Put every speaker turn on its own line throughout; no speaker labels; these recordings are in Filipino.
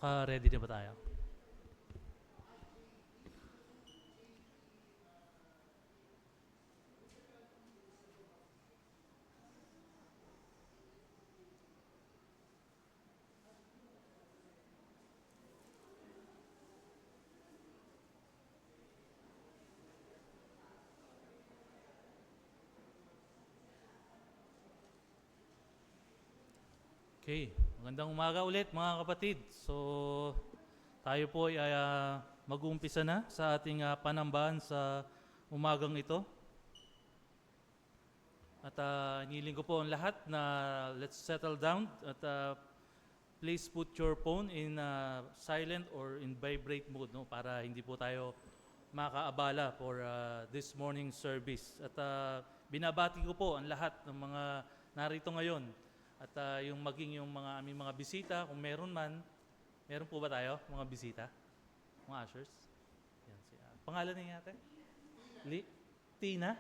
Naka-ready na ba tayo? Okay, magandang umaga ulit mga kapatid. So, tayo po ay mag-uumpisa na sa ating panambahan sa umagang ito. At hiniling ko po ang lahat na let's settle down at please put your phone in silent or in vibrate mode, no, para hindi po tayo makaabala for this morning service. At binabati ko po ang lahat ng mga narito ngayon. At yung maging yung mga aming mga bisita, kung meron man, meron po ba tayo mga bisita? Mga ushers? Yan, pangalan niya ate? Tina?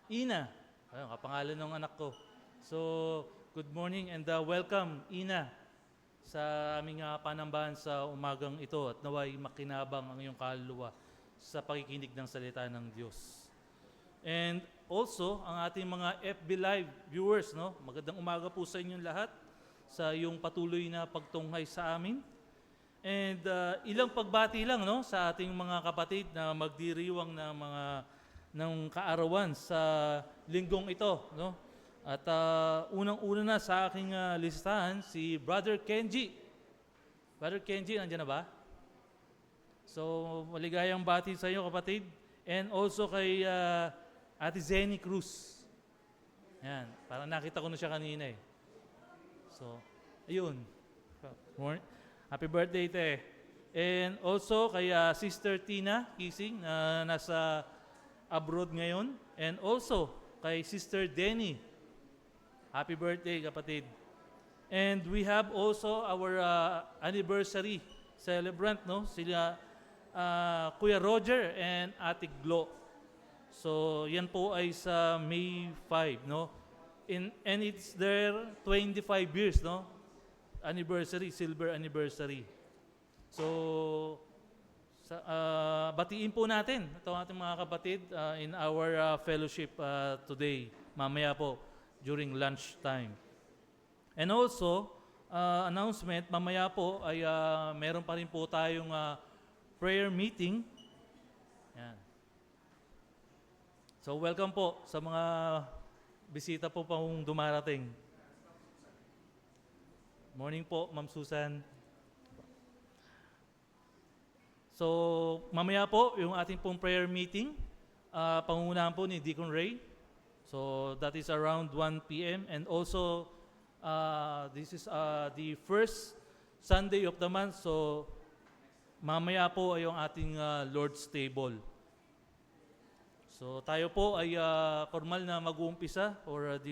Ina. Ayun, kapangalan ng anak ko. So, good morning and welcome, Ina, sa aming panambahan sa umagang ito at naway makinabang ang iyong kaluluwa sa pakikinig ng salita ng Diyos. And also, ang ating mga FB Live viewers, no? Magandang umaga po sa inyong lahat sa iyong patuloy na pagtunghay sa amin. And ilang pagbati lang, no, sa ating mga kapatid na magdiriwang ng kaarawan sa linggong ito, no? At unang-una na sa aking listahan si Brother Kenji. Brother Kenji, nandiyan na ba? So, maligayang bati sa iyo kapatid. And also kay Ate Zenny Cruz. Yan, parang nakita ko na siya kanina eh. So, ayun. Happy birthday, te. And also kay Sister Tina Kising na nasa abroad ngayon. And also kay Sister Denny. Happy birthday, kapatid. And we have also our anniversary celebrant, no? Sila Kuya Roger and Ate Glo. So, yan po ay sa May 5, no? And it's their 25 years, no? Anniversary, silver anniversary. So, batiin po natin ito ating mga kapatid in our fellowship today, mamaya po, during lunch time. And also, announcement, mamaya po ay meron pa rin po tayong prayer meeting. Yan. So welcome po sa mga bisita po pang dumarating. Morning po, Ma'am Susan. So mamaya po yung ating pong prayer meeting, pangungunahan po ni Deacon Ray. So that is around 1 p.m. And also this is the first Sunday of the month. So mamaya po ay yung ating Lord's Table. So tayo po ay formal na mag-uumpisa for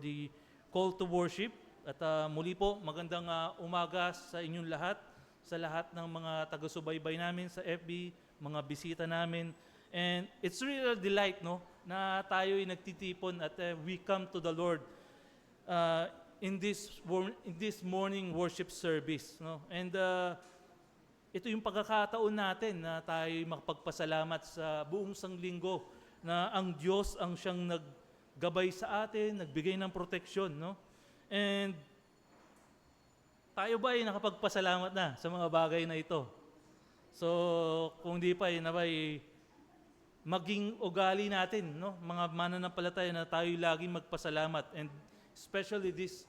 the call to worship. At muli po, magandang umaga sa inyong lahat, sa lahat ng mga taga-subaybay namin sa FB, mga bisita namin. And it's really a delight, no, na tayo ay nagtitipon at we come to the Lord in this morning worship service, no. And ito yung pagkakataon natin na tayo makapagpasalamat sa buong sanglinggo na ang Diyos ang siyang naggabay sa atin, nagbigay ng proteksyon, no? And tayo ba ay nakapagpasalamat na sa mga bagay na ito? So, kung di pa ay maging ugali natin, no? Mga mananampalataya na tayo laging magpasalamat, and especially this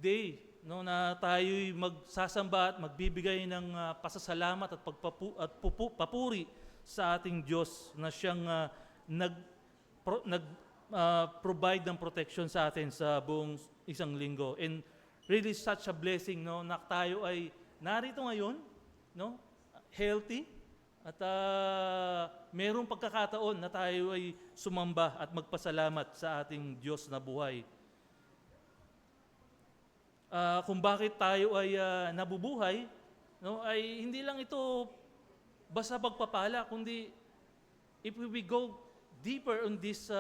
day, no, na tayo'y magsasamba at magbibigay ng pasasalamat at papuri sa ating Diyos na siyang provide ng protection sa atin sa buong isang linggo. And really such a blessing, no, na tayo ay narito ngayon, no, healthy, at merong pagkakataon na tayo ay sumamba at magpasalamat sa ating Diyos na buhay. Kung bakit tayo ay nabubuhay, no, ay hindi lang ito basta pagpapala, kundi if we go deeper on this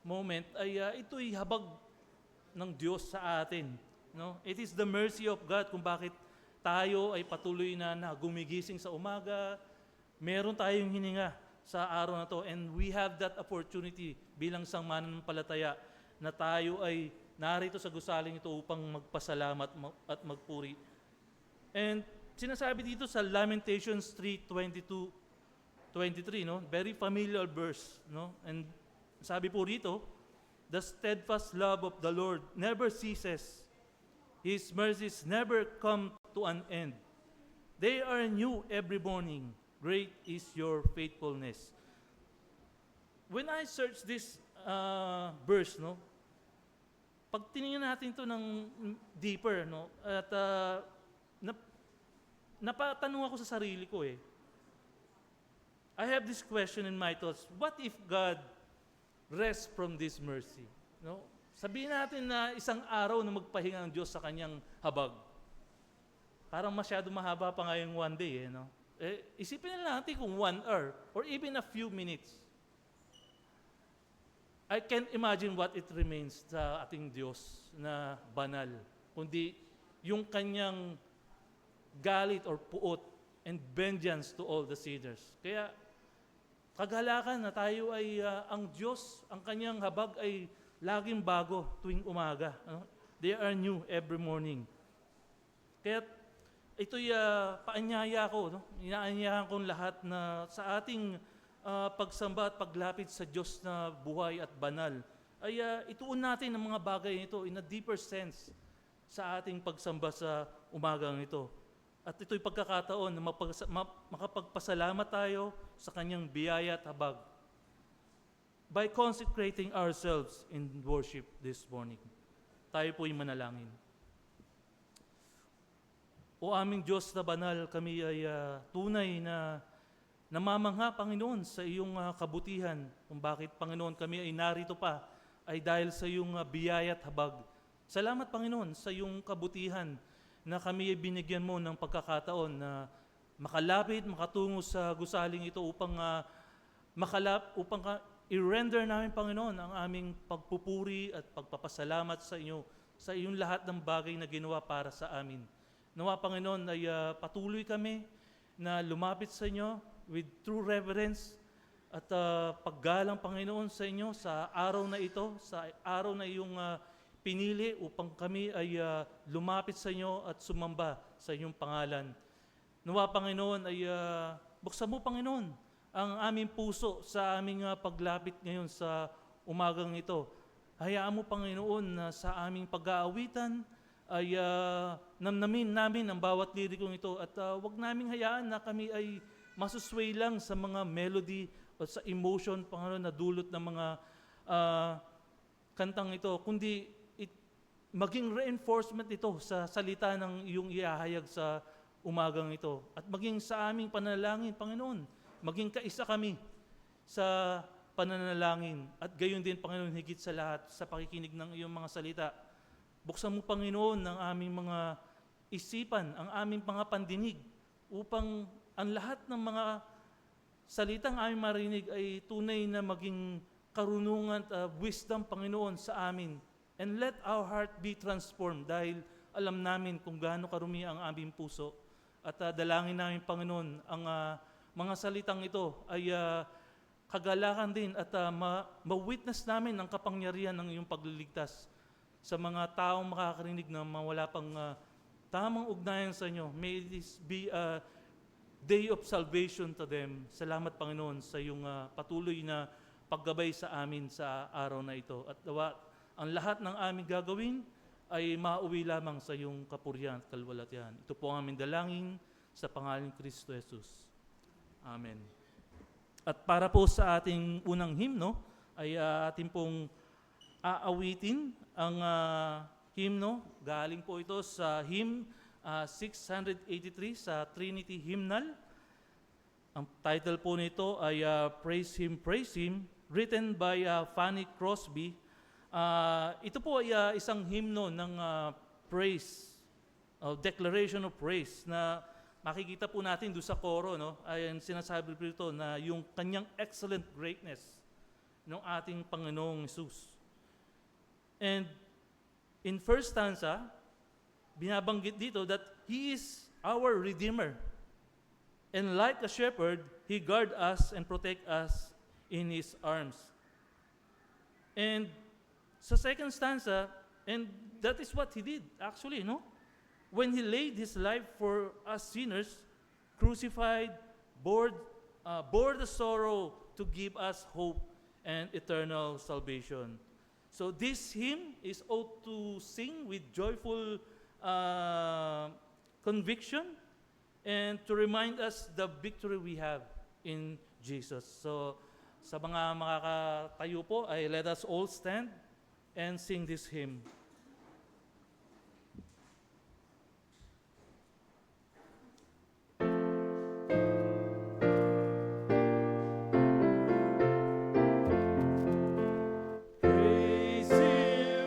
moment, ay ito'y habag ng Diyos sa atin, no? It is the mercy of God kung bakit tayo ay patuloy na gumigising sa umaga, meron tayong hininga sa araw na to, and we have that opportunity bilang isang mananampalataya na tayo ay narito sa gusaling ito upang magpasalamat at magpuri. And sinasabi dito sa Lamentations 3:22-23, no? Very familiar verse, no? And sabi po rito, the steadfast love of the Lord never ceases. His mercies never come to an end. They are new every morning. Great is your faithfulness. When I search this verse, no, pag tinignan natin ito ng deeper, no, at napatanong ako sa sarili ko I have this question in my thoughts, what if God rests from this mercy? No? Sabihin natin na isang araw na magpahinga ang Diyos sa kanyang habag. Parang masyado mahaba pa nga yung one day, no? Isipin na natin kung 1 hour or even a few minutes. I can't imagine what it remains sa ating Diyos na banal, kundi yung kanyang galit or puot and vengeance to all the sinners. Kaya kagalakan na tayo ay ang Diyos, ang kanyang habag ay laging bago tuwing umaga. No? They are new every morning. Kaya ito'y paanyaya ko, no? Inaanyahan kong lahat na sa ating pagsamba at paglapit sa Diyos na buhay at banal, ay ituon natin ang mga bagay nito in a deeper sense sa ating pagsamba sa umagang ito. At ito'y pagkakataon na makapagpasalamat tayo sa kanyang biyaya at habag by consecrating ourselves in worship this morning. Tayo po'y manalangin. O aming Diyos na banal, kami ay tunay na namamangha, Panginoon, sa iyong kabutihan. Kung bakit, Panginoon, kami ay narito pa, ay dahil sa iyong biyaya at habag. Salamat, Panginoon, sa iyong kabutihan na kami ay binigyan mo ng pagkakataon na makalapit, makatungo sa gusaling ito upang i-render namin, Panginoon, ang aming pagpupuri at pagpapasalamat sa inyo sa iyong lahat ng bagay na ginawa para sa amin. Nawa, Panginoon, ay patuloy kami na lumapit sa inyo with true reverence at paggalang, Panginoon, sa inyo sa araw na ito, sa araw na iyong pinili upang kami ay lumapit sa inyo at sumamba sa inyong pangalan. Nawa, Panginoon, ay buksan mo, Panginoon, ang aming puso sa aming paglapit ngayon sa umagang ito. Hayaan mo, Panginoon, na sa aming pag-aawitan ay namnamin namin ang bawat lirikong ito at wag naming hayaan na kami ay masusway lang sa mga melody o sa emotion, Panginoon, na dulot ng mga kantang ito, kundi maging reinforcement ito sa salita ng iyong iahayag sa umagang ito. At maging sa aming panalangin, Panginoon, maging kaisa kami sa pananalangin. At gayon din, Panginoon, higit sa lahat, sa pakikinig ng iyong mga salita. Buksan mo, Panginoon, ang aming mga isipan, ang aming mga pandinig, upang ang lahat ng mga salitang aming marinig ay tunay na maging karunungan at wisdom, Panginoon, sa amin. And let our heart be transformed dahil alam namin kung gaano karumi ang aming puso. At dalangin namin, Panginoon, ang mga salitang ito ay kagalakan din at ma-witness namin ang kapangyarihan ng iyong pagliligtas sa mga taong makakarinig na wala pang tamang ugnayan sa inyo. May this be a day of salvation to them. Salamat, Panginoon, sa iyong patuloy na paggabay sa amin sa araw na ito. At ang lahat ng aming gagawin ay mauwi lamang sa iyong kapurihan at kalwalatian. Ito po ang aming dalangin sa pangalan ni Kristo Jesus. Amen. At para po sa ating unang hymno, ay ating pong aawitin ang hymno. Galing po ito sa hymn 683 sa Trinity Hymnal. Ang title po nito ay Praise Him, written by Fanny Crosby. Ito po ay isang hymno ng praise, declaration of praise na makikita po natin doon sa koro, no? Ay sinasabi po ito na yung kanyang excellent greatness ng ating Panginoong Hesus. And in first stanza, binabanggit dito that He is our Redeemer. And like a shepherd, He guard us and protect us in His arms. And sa second stanza, and that is what He did actually, no? When He laid His life for us sinners, crucified, bore the sorrow to give us hope and eternal salvation. So this hymn is ought to sing with joyful conviction and to remind us the victory we have in Jesus. So sa mga makakatayo po, ay let us all stand and sing this hymn.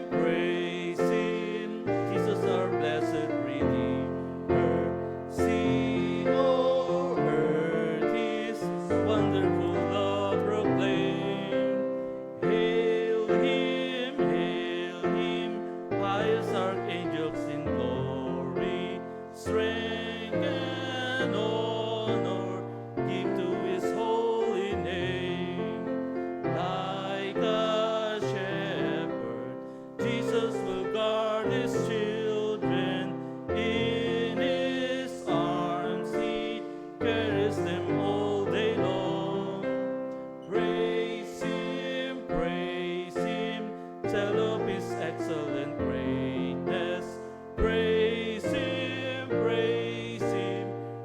Praise Him, Jesus our blessed Redeemer. Sing, O earth, His wonderful love proclaim. Hail Him, pious archangels in glory. Strength and honor give to His holy name. Like a shepherd, Jesus will guard His children. In His arms He carries them all day long. Praise Him, tell of His excellent greatness. Praise Him,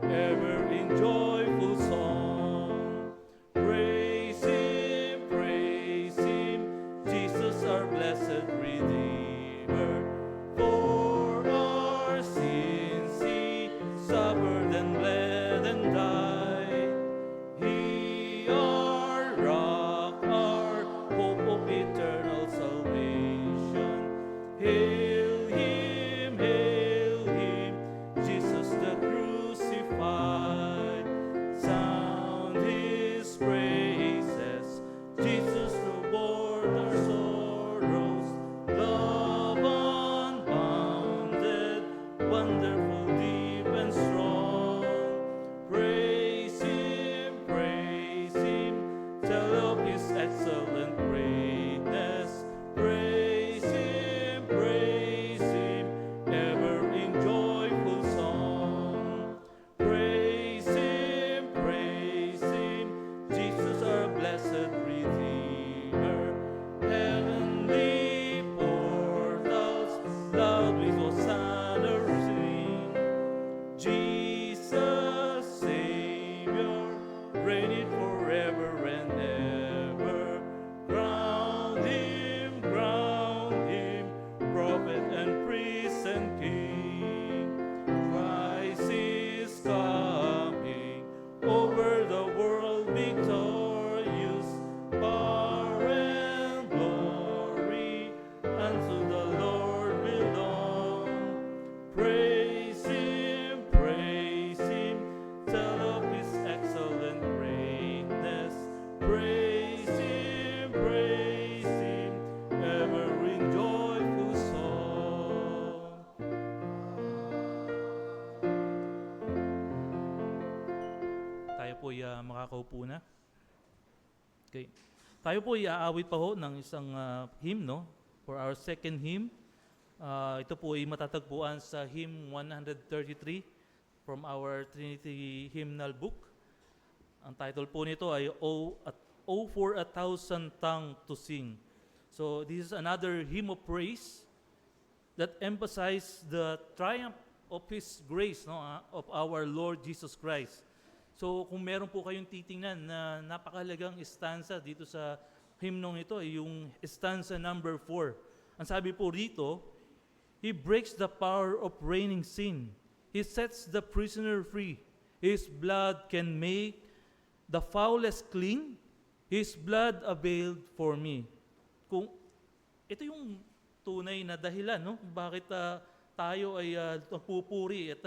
ever in joyful song. Praise Him, Jesus our blessed Redeemer. For our sins He suffered and bled and died. He our rock, our hope of eternal salvation. Hail Him, Jesus the crucified. Sound His praises, Jesus who bore our sorrows. Love unbounded, wonderful, deep and strong. Praise Him, tell of His excellent greatness. Praise Him, ever in joyful song. Praise Him, Jesus our blessed Redeemer. Heavenly portals loud with Hosanna sing. Jesus, Savior, reigneth forever and ever. Crown Him, prophet and priest and king. Christ is coming, over the world victorious. Power and glory unto the Lord belong. Praise Him, tell of His excellent greatness. Praise Him, ever in joyful song. Tayo po makakaupo na. Okay. Tayo po iaawit pa ho ng isang hymn, no? For our second hymn. Ito po ay matatagpuan sa hymn 133 from our Trinity Hymnal Book. Ang title po nito ay O for a Thousand Tongue to Sing. So this is another hymn of praise that emphasizes the triumph of His grace, no, of our Lord Jesus Christ. So kung meron po kayong titingnan na napakahalagang stanza dito sa hymnong ito, ay yung stanza number 4. Ang sabi po rito, He breaks the power of reigning sin. He sets the prisoner free. His blood can make the foulest clean. His blood availed for me. Kung ito yung tunay na dahilan, no? Bakit tayo ay nagpupuri at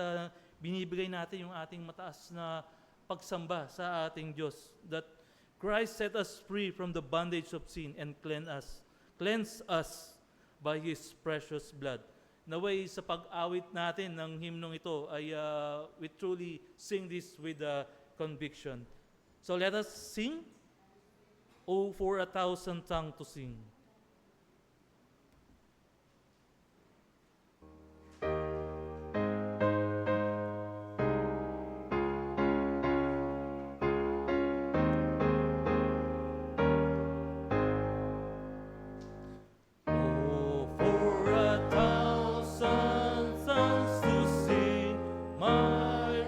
binibigay natin yung ating mataas na pagsamba sa ating Diyos. That Christ set us free from the bondage of sin and cleanse us by His precious blood. naway sa pag-awit natin ng himnong ito ay we truly sing this with conviction. So let us sing, "Oh, for a thousand tongues to sing." Oh, for a thousand tongues to sing, my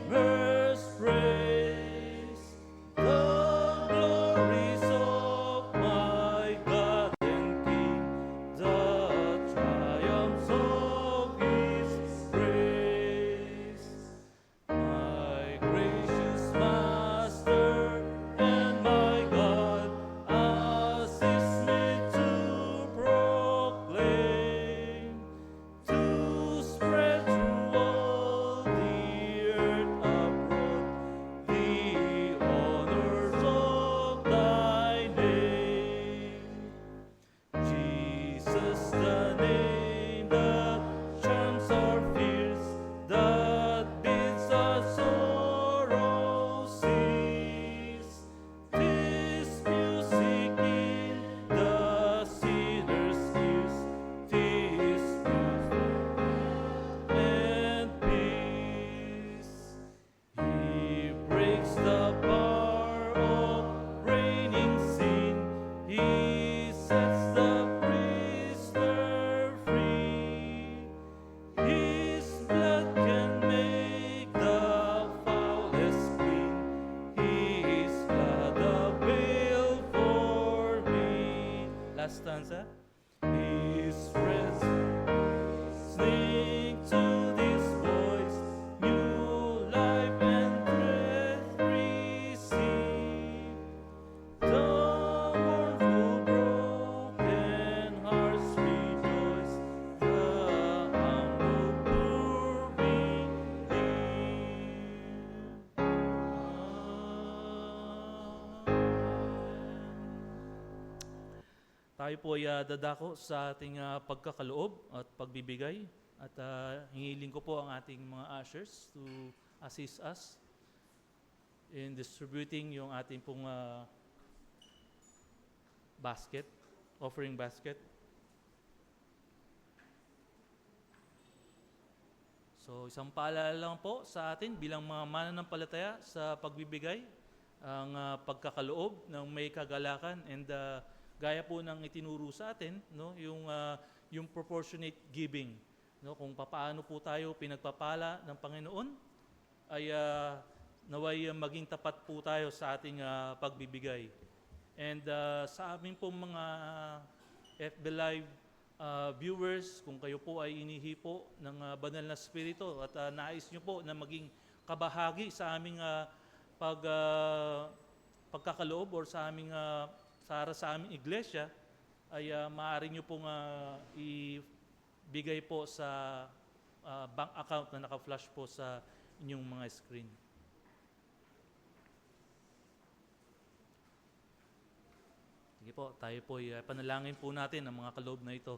Redeemer's praise, the glories of my God and King, the triumphs of His praise. My gracious Master and my God, assist me to proclaim, to spread through all the earth abroad the honors of Thy name. Jesus, the name that charms our fears, that bids our sorrow cease. This music in the sinner's ears, this music and peace. He breaks the power of reigning sin. He sets the prisoner free. His blood can make the foulest clean. His blood a veil for me. Last stanza. His friends sing to this voice, new life and breath receive. The mournful broken hearts rejoice, the humble poor believe. Tayo po ay dadako sa ating pagkakaloob at pagbibigay at hingiling ko po ang ating mga ushers to assist us in distributing yung ating pong basket, offering basket. So isang paalala lang po sa atin bilang mga mananampalataya sa pagbibigay, ang pagkakaloob ng may kagalakan and gaya po ng itinuro sa atin, no, yung proportionate giving, no, kung paano po tayo pinagpapala ng Panginoon ay naway maging tapat po tayo sa ating pagbibigay. And sa aming pong mga FB Live viewers, kung kayo po ay inihipo ng banal na spirito at nais nyo po na maging kabahagi sa aming pagkakaloob or sa aming sa aming iglesia, ay maaari nyo pong ibigay po sa bank account na naka-flash po sa inyong mga screen. Sige po, tayo po panalangin po natin ang mga kaloob na ito.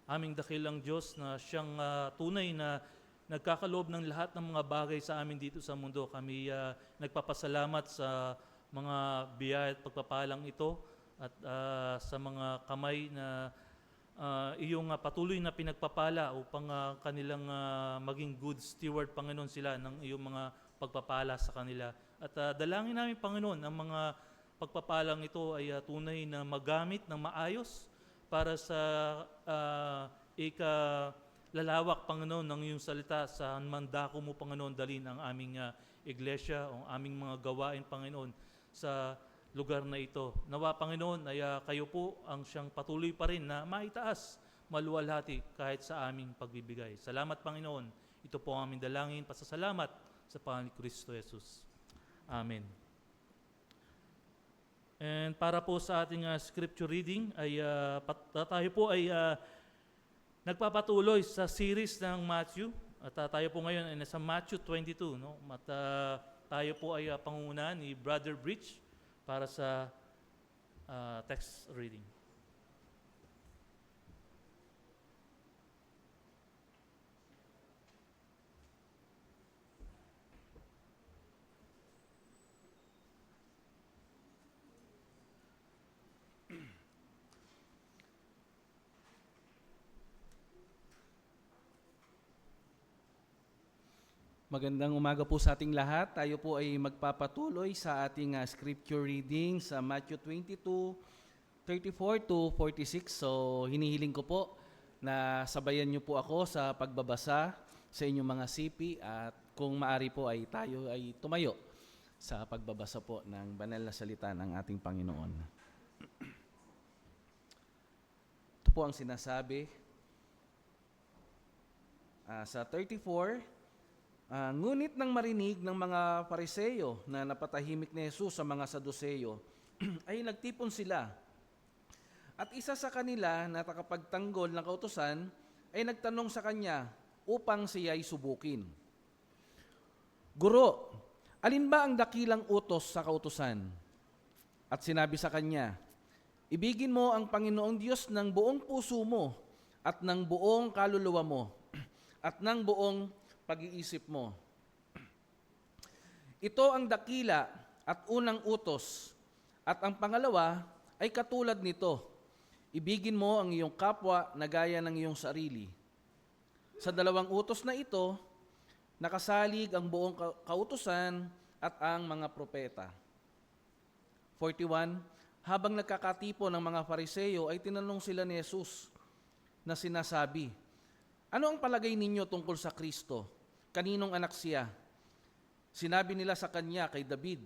Aming dakilang Diyos na siyang tunay na nagkakaloob ng lahat ng mga bagay sa amin dito sa mundo. Kami nagpapasalamat sa mga biyaya at pagpapalang ito at sa mga kamay na iyong patuloy na pinagpapala upang kanilang maging good steward, Panginoon, sila ng iyong mga pagpapala sa kanila. At dalangin namin, Panginoon, ang mga pagpapalang ito ay tunay na magamit ng maayos para sa ikalalawak, Panginoon, ng iyong salita sa mandako mo, Panginoon, dalhin ang aming iglesia o aming mga gawain, Panginoon, sa lugar na ito. Nawa, Panginoon, ay kayo po ang siyang patuloy pa rin na maitaas, maluwalhati kahit sa aming pagbibigay. Salamat, Panginoon. Ito po ang aming dalangin, pasasalamat sa Panginoon Kristo Jesus. Amen. And para po sa ating scripture reading, ay tayo po ay nagpapatuloy sa series ng Matthew. At tayo po ngayon ay nasa Matthew 22. No? At tayo po ay pangungunahan ni Brother Bridge para sa text reading.
Magandang umaga po sa ating lahat. Tayo po ay magpapatuloy sa ating scripture reading sa Matthew 22:34 to 46. So hinihiling ko po na sabayan niyo po ako sa pagbabasa sa inyong mga sipi at kung maari po ay tayo ay tumayo sa pagbabasa po ng banal na salita ng ating Panginoon. Ito po ang sinasabi sa 34. Ngunit nang marinig ng mga Pariseo na napatahimik ni Jesus sa mga Saduseyo, ay nagtipon sila. At isa sa kanila na takapagtanggol ng kautusan ay nagtanong sa kanya upang siya'y subukin. Guro, alin ba ang dakilang utos sa kautusan? At sinabi sa kanya, ibigin mo ang Panginoong Diyos ng buong puso mo at ng buong kaluluwa mo at ng buong pag-iisip mo. Ito ang dakila at unang utos, at ang pangalawa ay katulad nito. Ibigin mo ang iyong kapwa na gaya ng iyong sarili. Sa dalawang utos na ito, nakasalig ang buong kautusan at ang mga propeta. 41. Habang nagkakatipon ng mga Fariseo ay tinanong sila ni Jesus na sinasabi, ano ang palagay ninyo tungkol sa Kristo? Kaninong anak siya? Sinabi nila sa kanya kay David.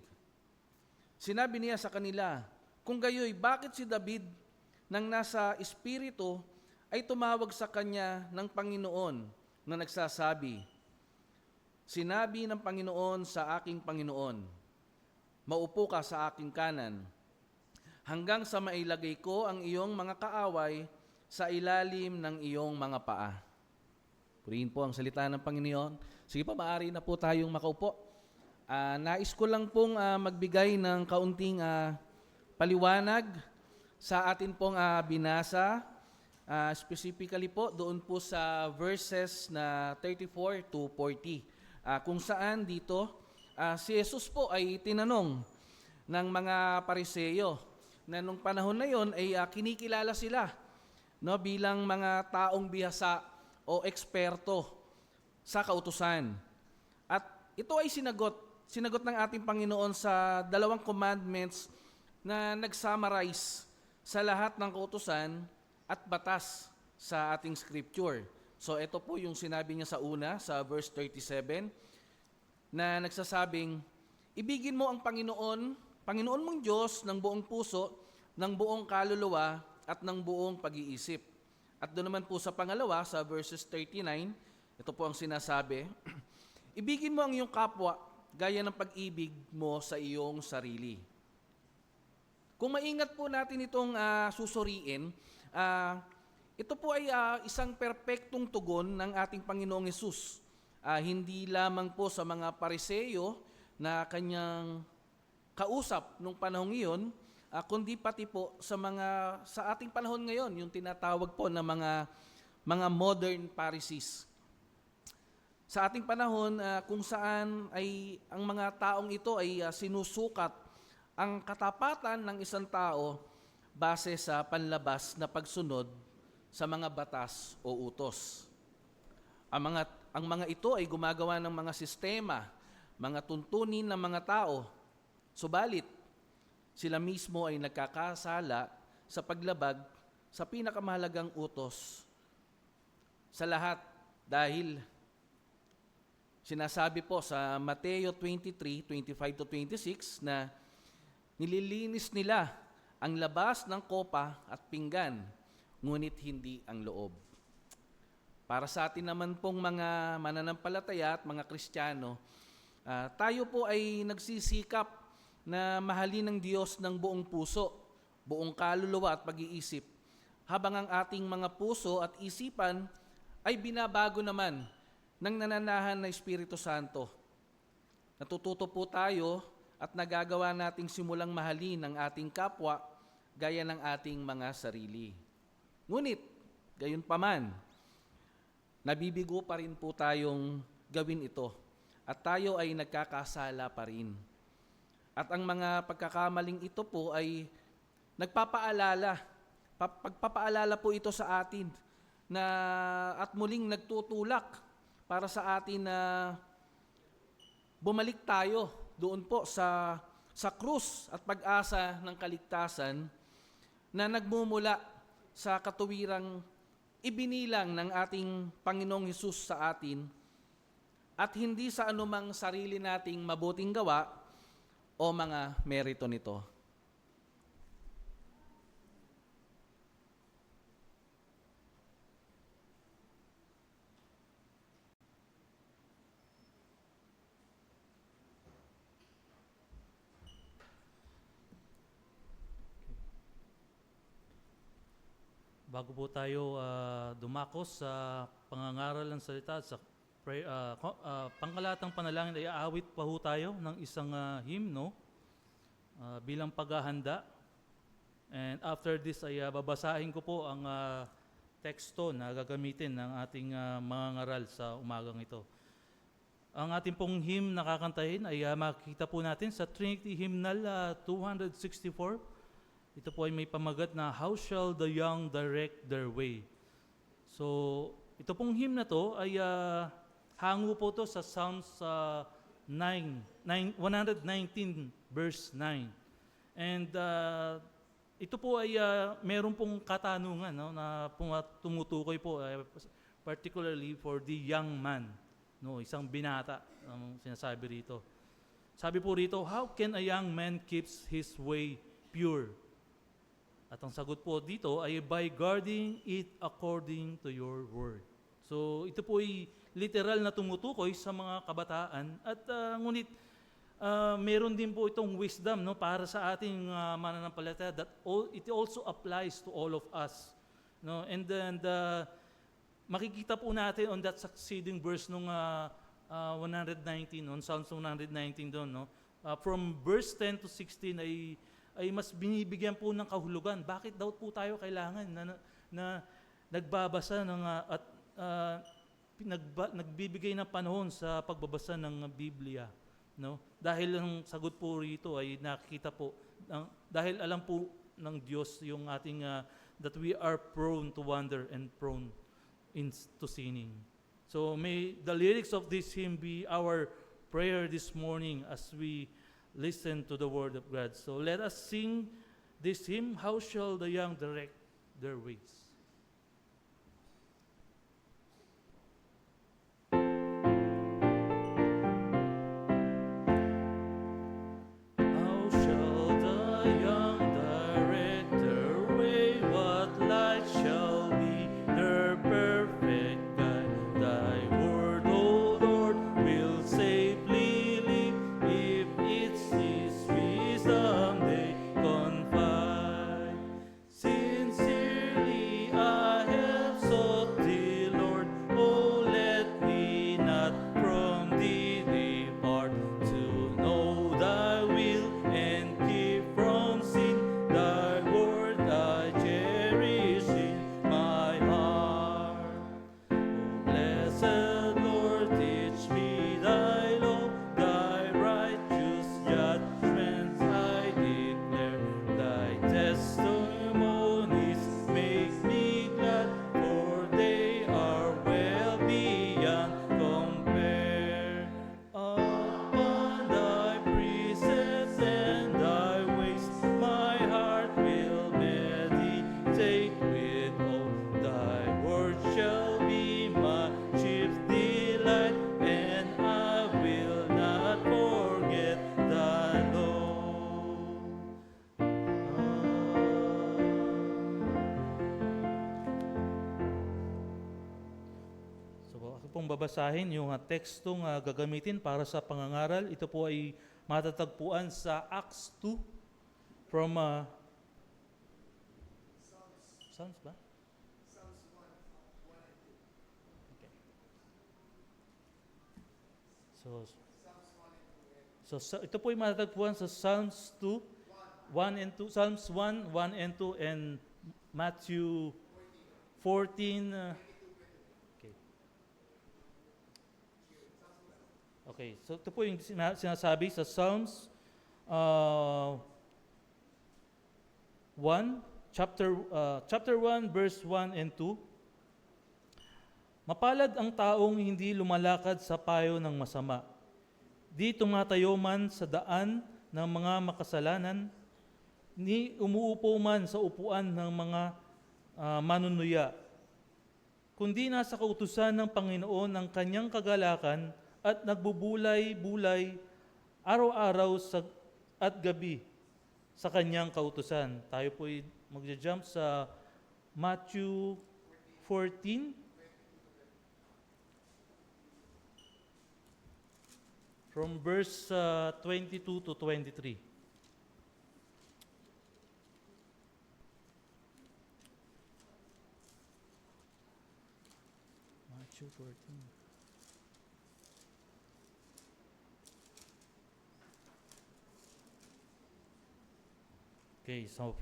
Sinabi niya sa kanila, kung gayoy, bakit si David nang nasa espiritu ay tumawag sa kanya ng Panginoon na nagsasabi, sinabi ng Panginoon sa aking Panginoon, maupo ka sa aking kanan, hanggang sa mailagay ko ang iyong mga kaaway sa ilalim ng iyong mga paa. Purihin po ang salita ng Panginoon. Sige pa, maaari na po tayong makaupo. Nais ko lang pong magbigay ng kaunting paliwanag sa atin pong binasa. Specifically po, doon po sa verses na 34 to 40. Kung saan dito, si Jesus po ay tinanong ng mga Pariseo na nung panahon na yon ay kinikilala sila bilang mga taong bihasa o eksperto sa kautusan. At ito ay sinagot ng ating Panginoon sa 2 commandments na nag-summarize sa lahat ng kautusan at batas sa ating scripture. So ito po yung sinabi niya sa una, sa verse 37, na nagsasabing, ibigin mo ang Panginoon mong Diyos ng buong puso, ng buong kaluluwa at ng buong pag-iisip. At doon naman po sa pangalawa, sa verses 39, ito po ang sinasabi, ibigin mo ang iyong kapwa gaya ng pag-ibig mo sa iyong sarili. Kung maingat po natin itong susuriin, ito po ay isang perpektong tugon ng ating Panginoong Hesus. Hindi lamang po sa mga Pariseo na kanyang kausap nung panahong iyon, kundi pati po sa ating panahon ngayon, yung tinatawag po na mga modern Pharisees. Sa ating panahon kung saan ay ang mga taong ito ay sinusukat ang katapatan ng isang tao base sa panlabas na pagsunod sa mga batas o utos. Ang mga ito ay gumagawa ng mga sistema, mga tuntunin ng mga tao. Subalit, sila mismo ay nagkakasala sa paglabag sa pinakamahalagang utos sa lahat dahil sinasabi po sa Mateo 23:25 to 26 na nililinis nila ang labas ng kopa at pinggan, ngunit hindi ang loob. Para sa atin naman pong mga mananampalataya at mga Kristiyano, tayo po ay nagsisikap na mahalin ng Diyos ng buong puso, buong kaluluwa at pag-iisip, habang ang ating mga puso at isipan ay binabago naman ng nananahan na Espiritu Santo. Natututo po tayo at nagagawa nating simulang mahalin ang ating kapwa gaya ng ating mga sarili. Ngunit, gayon paman, nabibigo pa rin po tayong gawin ito at tayo ay nagkakasala pa rin. At ang mga pagkakamaling ito po ay pagpapaalala po ito sa atin na at muling nagtutulak para sa atin na bumalik tayo doon po sa krus at pag-asa ng kaligtasan na nagmumula sa katuwirang ibinilang ng ating Panginoong Hesus sa atin at hindi sa anumang sarili nating mabuting gawa o mga merito nito.
Bago po tayo dumako sa pangangaral ng salita sa pangkalatang panalangin ay aawit pa ho tayo ng isang hymno bilang paghahanda. And after this ay babasahin ko po ang teksto na gagamitin ng ating mga ngaral sa umagang ito. Ang ating pong hymn na kakantahin ay makikita po natin sa Trinity Hymnal 264. Ito po ay may pamagat na How Shall the Young Direct Their Way? So, ito pong hymn na to ay hango po to sa Psalms 119 verse 9. And ito po ay meron pong katanungan na tumutukoy po particularly for the young man, isang binata ang sinasabi rito. Sabi po rito, how can a young man keeps his way pure? At ang sagot po dito ay by guarding it according to your word. So ito po ay literal na tumutukoy sa mga kabataan at ngunit meron din po itong wisdom para sa ating mananampalataya that it also applies to all of us. And then makikita po natin on that succeeding verse nung 119, on Psalms 119 doon. From verse 10 to 16 ay mas binibigyan po ng kahulugan. Bakit daw po tayo kailangan na nagbabasa at nagbibigay ng panahon sa pagbabasa ng Biblia, Dahil ang sagot po rito ay nakikita po dahil alam po ng Diyos yung ating that we are prone to wander and prone to sinning. So may the lyrics of this hymn be our prayer this morning as we listen to the word of God. So let us sing this hymn, How Shall the Young Direct Their Ways? How shall the young direct their way? What light shall be their perfect guide? Thy word, O Lord, will safely lead if it's His wisdom they confide. Sincerely I have sought Thee, Lord, oh let me not from Thee depart, to know Thy will and keep from sin. Thy word I cherish in my heart. O blessed Lord, teach me Thy law, Thy righteous judgments I declare. Thy testimonies make me glad, for they are well beyond compare. Upon Thy precepts and Thy ways my heart will meditate with all. Thy word shall be my chief delight, and I will not forget Thy law. So ako pong babasahin yung tekstong gagamitin para sa pangangaral. Ito po ay matatagpuan sa Acts 2 from Psalms ba? Okay. So ito po ay matatagpuan sa Psalms 2, 1 and 2, Psalms 1, 1 and 2, and Matthew 14. Okay. Okay, so ito po yung sinasabi sa Psalms 1, chapter 1, verse 1 and 2. Mapalad ang taong hindi lumalakad sa payo ng masama, di tumatayo man sa daan ng mga makasalanan, ni umuupo man sa upuan ng mga manunuya, kundi nasa kautusan ng Panginoon ang kanyang kagalakan at nagbubulay-bulay araw-araw at gabi sa kanyang kautusan. Tayo po'y magja-jump sa Matthew 14, from verse 22 to 23. Matthew 14. Okay, so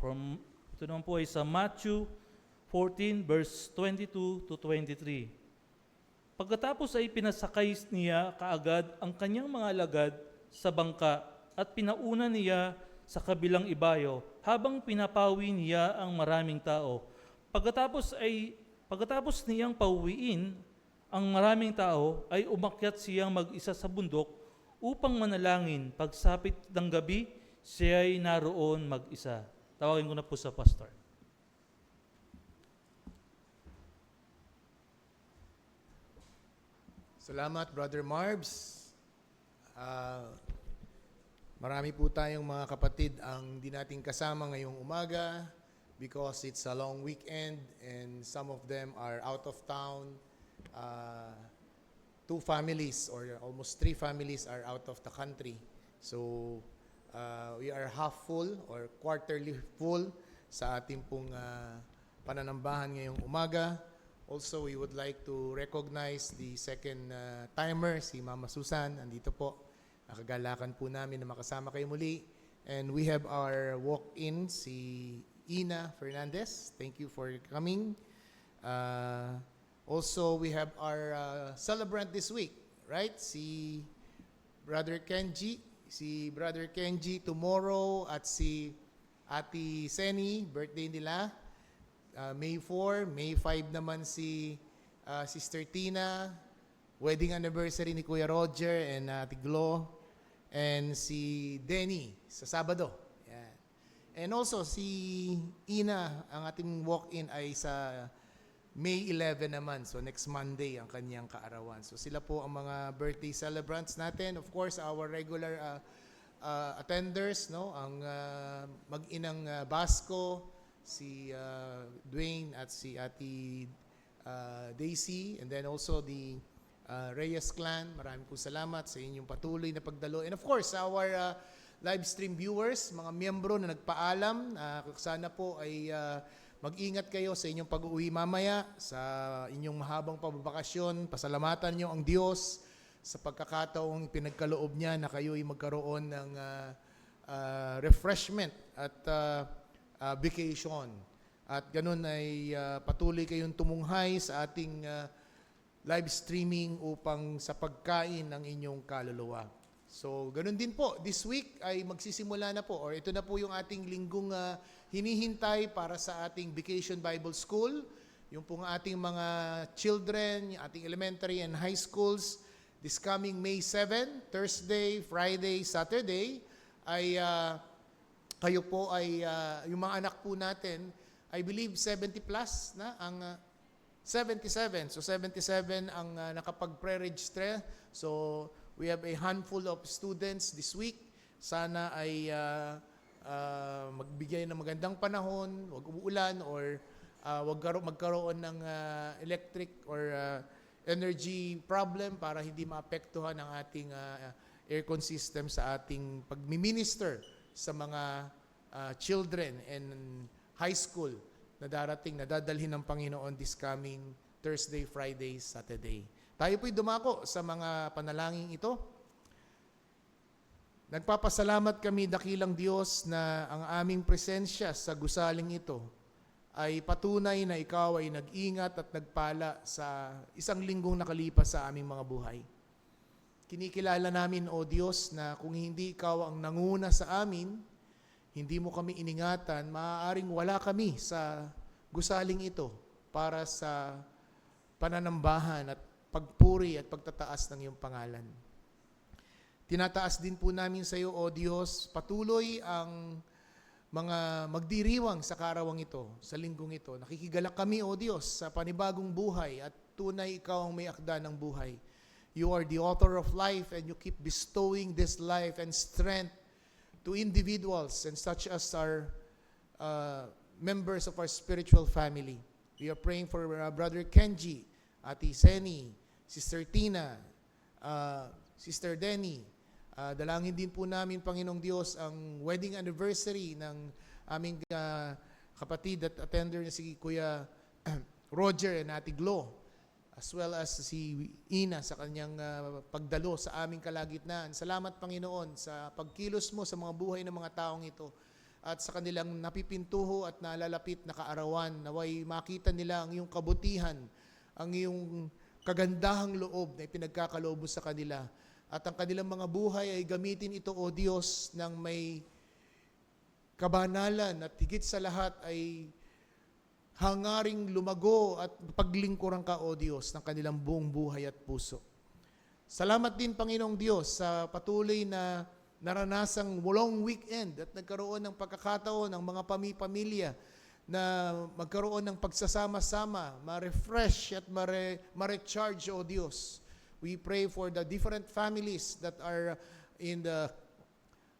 ito naman po ay sa Matthew 14 verse 22 to 23. Pagkatapos ay pinasakay niya kaagad ang kanyang mga alagad sa bangka at pinauna niya sa kabilang ibayo habang pinapawi niya ang maraming tao. Pagkatapos niyang pauwiin ang maraming tao, ay umakyat siyang mag-isa sa bundok upang manalangin. Pagsapit ng gabi, siya ay naroon mag-isa. Tawagin ko na po sa pastor.
Salamat, Brother Marbs. Marami po tayong mga kapatid ang di nating kasama ngayong umaga because it's a long weekend and some of them are out of town. 2 families or almost 3 families are out of the country. So we are half full or quarterly full sa ating pong pananambahan ngayong umaga. Also, we would like to recognize the second timer, si Mama Susan. Andito po. Nakagalakan po namin na makasama kayo muli. And we have our walk-in, si Ina Fernandez. Thank you for coming. Also, we have our celebrant this week, right? Si Brother Kenji. Si Brother Kenji tomorrow at si Ate Seni, birthday nila. May 4, May 5 naman si Sister Tina, wedding anniversary ni Kuya Roger and Ate Glo, and si Denny sa Sabado. Yan. And also si Ina, ang ating walk-in ay sa May 11 naman, so next Monday ang kanyang kaarawan. So sila po ang mga birthday celebrants natin. Of course, our regular attenders, no, ang mag-inang Basco, si Dwayne at si Ate Daisy, and then also the Reyes clan. Maraming po salamat sa inyong patuloy na pagdalo. And of course, our live stream viewers, mga miyembro na nagpaalam, sana po ay mag-ingat kayo sa inyong pag-uwi mamaya, sa inyong mahabang pababakasyon. Pasalamatan nyo ang Diyos sa pagkakataong pinagkaloob niya na kayo ay magkaroon ng refreshment at vacation. At ganun ay patuloy kayong tumunghay sa ating live streaming upang sa pagkain ng inyong kaluluwa. So, ganun din po. This week ay magsisimula na po or ito na po yung ating linggong hinihintay para sa ating Vacation Bible School. Yung pong ating mga children, yung ating elementary and high schools, this coming May 7, Thursday, Friday, Saturday, ay kayo po ay, yung mga anak po natin, I believe 70 plus na, ang 77. So 77 ang nakapag-pre-register. So we have a handful of students this week. Sana ay magbigay ng magandang panahon, wag umuulan or wag magkaroon ng electric or energy problem para hindi maapektuhan ang ating aircon system sa ating pagmi-minister sa mga children and high school na darating, na dadalhin ng Panginoon this coming Thursday, Friday, Saturday. Tayo po'y dumako sa mga panalangin ito. Nagpapasalamat kami, dakilang Diyos, na ang aming presensya sa gusaling ito ay patunay na Ikaw ay nag-ingat at nagpala sa isang linggong nakalipas sa aming mga buhay. Kinikilala namin, O Diyos, na kung hindi Ikaw ang nanguna sa amin, hindi mo kami iningatan, maaaring wala kami sa gusaling ito para sa pananambahan at pagpuri at pagtataas ng iyong pangalan. Tinataas din po namin sa iyo, O Diyos, patuloy ang mga magdiriwang sa karawang ito, sa linggong ito. Nakikigalak kami, O Diyos, sa panibagong buhay at tunay ikaw ang may akda ng buhay. You are the author of life and you keep bestowing this life and strength to individuals and such as our members of our spiritual family. We are praying for Brother Kenji, Ate Seni, Sister Tina, Sister Denny. Dalangin din po namin, Panginoong Diyos, ang wedding anniversary ng aming kapatid at attender na si Kuya Roger and Ate Glo, as well as si Ina sa kanyang pagdalo sa aming kalagitnaan. Salamat, Panginoon, sa pagkilos mo sa mga buhay ng mga taong ito at sa kanilang napipintuho at nalalapit na kaarawan. Naway makita nila ang iyong kabutihan, ang iyong kagandahang loob na ipinagkakaloob mo sa kanila. At ang kanilang mga buhay ay gamitin ito, O Diyos, ng may kabanalan at higit sa lahat ay hangaring lumago at paglingkuran ka, O Diyos, ng kanilang buong buhay at puso. Salamat din, Panginoong Diyos, sa patuloy na naranasang long weekend at nagkaroon ng pagkakataon ng mga pamilya na magkaroon ng pagsasama-sama, ma-refresh at ma-recharge, O Diyos. We pray for the different families that are in the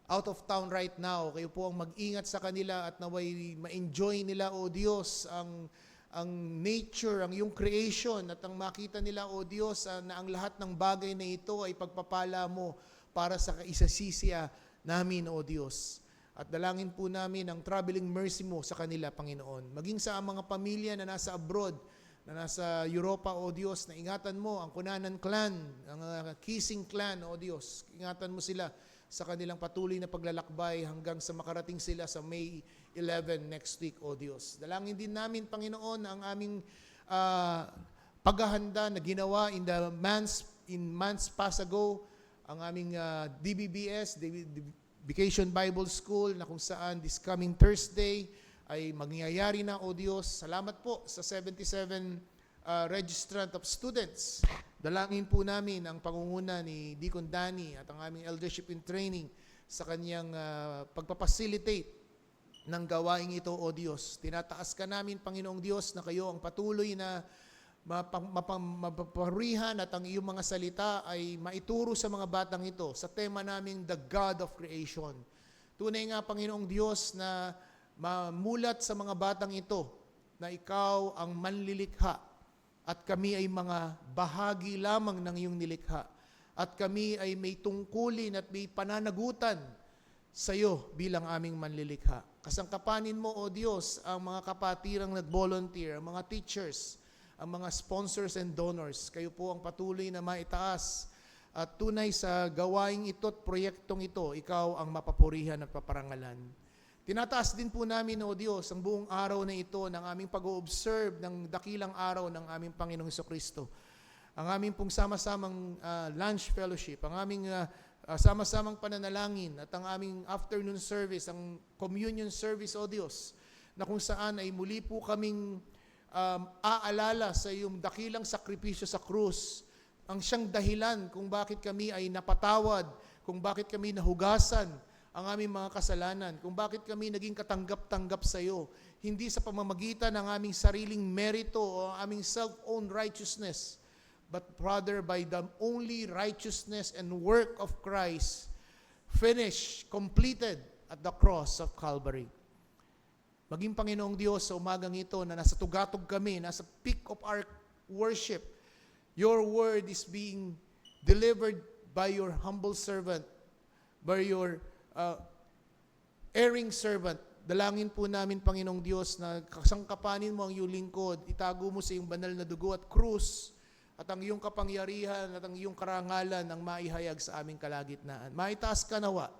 out of town right now. Kayo po ang mag-ingat sa kanila at naway ma-enjoy nila, O Diyos, ang nature, ang iyong creation at ang makita nila, O Diyos, na ang lahat ng bagay na ito ay pagpapala mo para sa kaisasisiya namin, O Diyos. At dalangin po namin ang traveling mercy mo sa kanila, Panginoon. Maging sa mga pamilya na nasa abroad, na nasa Europa, O Diyos, na ingatan mo ang Cunanan clan, ang Kissing clan, O Diyos. Ingatan mo sila sa kanilang patuloy na paglalakbay hanggang sa makarating sila sa May 11 next week, O Diyos. Dalangin din namin, Panginoon, ang aming paghahanda na ginawa in months past ago, ang aming DBBS, Vacation Bible School, na kung saan this coming Thursday ay mangyayari na, O Diyos. Salamat po sa 77 registrant of students. Dalangin po namin ang pangunguna ni Deacon Danny at ang aming eldership in training sa kanyang pagpapacilitate ng gawaing ito, O Diyos. Tinataas ka namin, Panginoong Diyos, na kayo ang patuloy na mapaparihan at ang iyong mga salita ay maituro sa mga batang ito sa tema naming The God of Creation. Tunay nga, Panginoong Diyos, na mamulat sa mga batang ito na ikaw ang manlilikha at kami ay mga bahagi lamang ng iyong nilikha at kami ay may tungkulin at may pananagutan sa iyo bilang aming manlilikha. Kasangkapanin mo, O Diyos, ang mga kapatirang nag-volunteer, ang mga teachers, ang mga sponsors and donors. Kayo po ang patuloy na maitaas at tunay sa gawaing ito at proyektong ito, ikaw ang mapapurihan at paparangalan. Tinataas din po namin, O Diyos, ang buong araw na ito ng aming pag-o-observe ng dakilang araw ng aming Panginoong Jesucristo. Ang aming pong sama-samang lunch fellowship, ang aming sama-samang pananalangin at ang aming afternoon service, ang communion service, O Diyos, na kung saan ay muli po kaming aalala sa iyong dakilang sakripisyo sa krus, ang siyang dahilan kung bakit kami ay napatawad, kung bakit kami nahugasan ang aming mga kasalanan, kung bakit kami naging katanggap-tanggap sa iyo, hindi sa pamamagitan ng aming sariling merito o aming self-owned righteousness, but rather by the only righteousness and work of Christ, finished, completed at the cross of Calvary. Maging Panginoong Diyos, sa umagang ito na nasa tugatog kami, nasa peak of our worship, your word is being delivered by your humble servant, by your erring servant. Dalangin po namin, Panginoong Diyos, na kasangkapanin mo ang iyong lingkod, itago mo sa iyong banal na dugo at krus, at ang iyong kapangyarihan at ang iyong karangalan ang maihayag sa aming kalagitnaan. Maitaas ka nawa.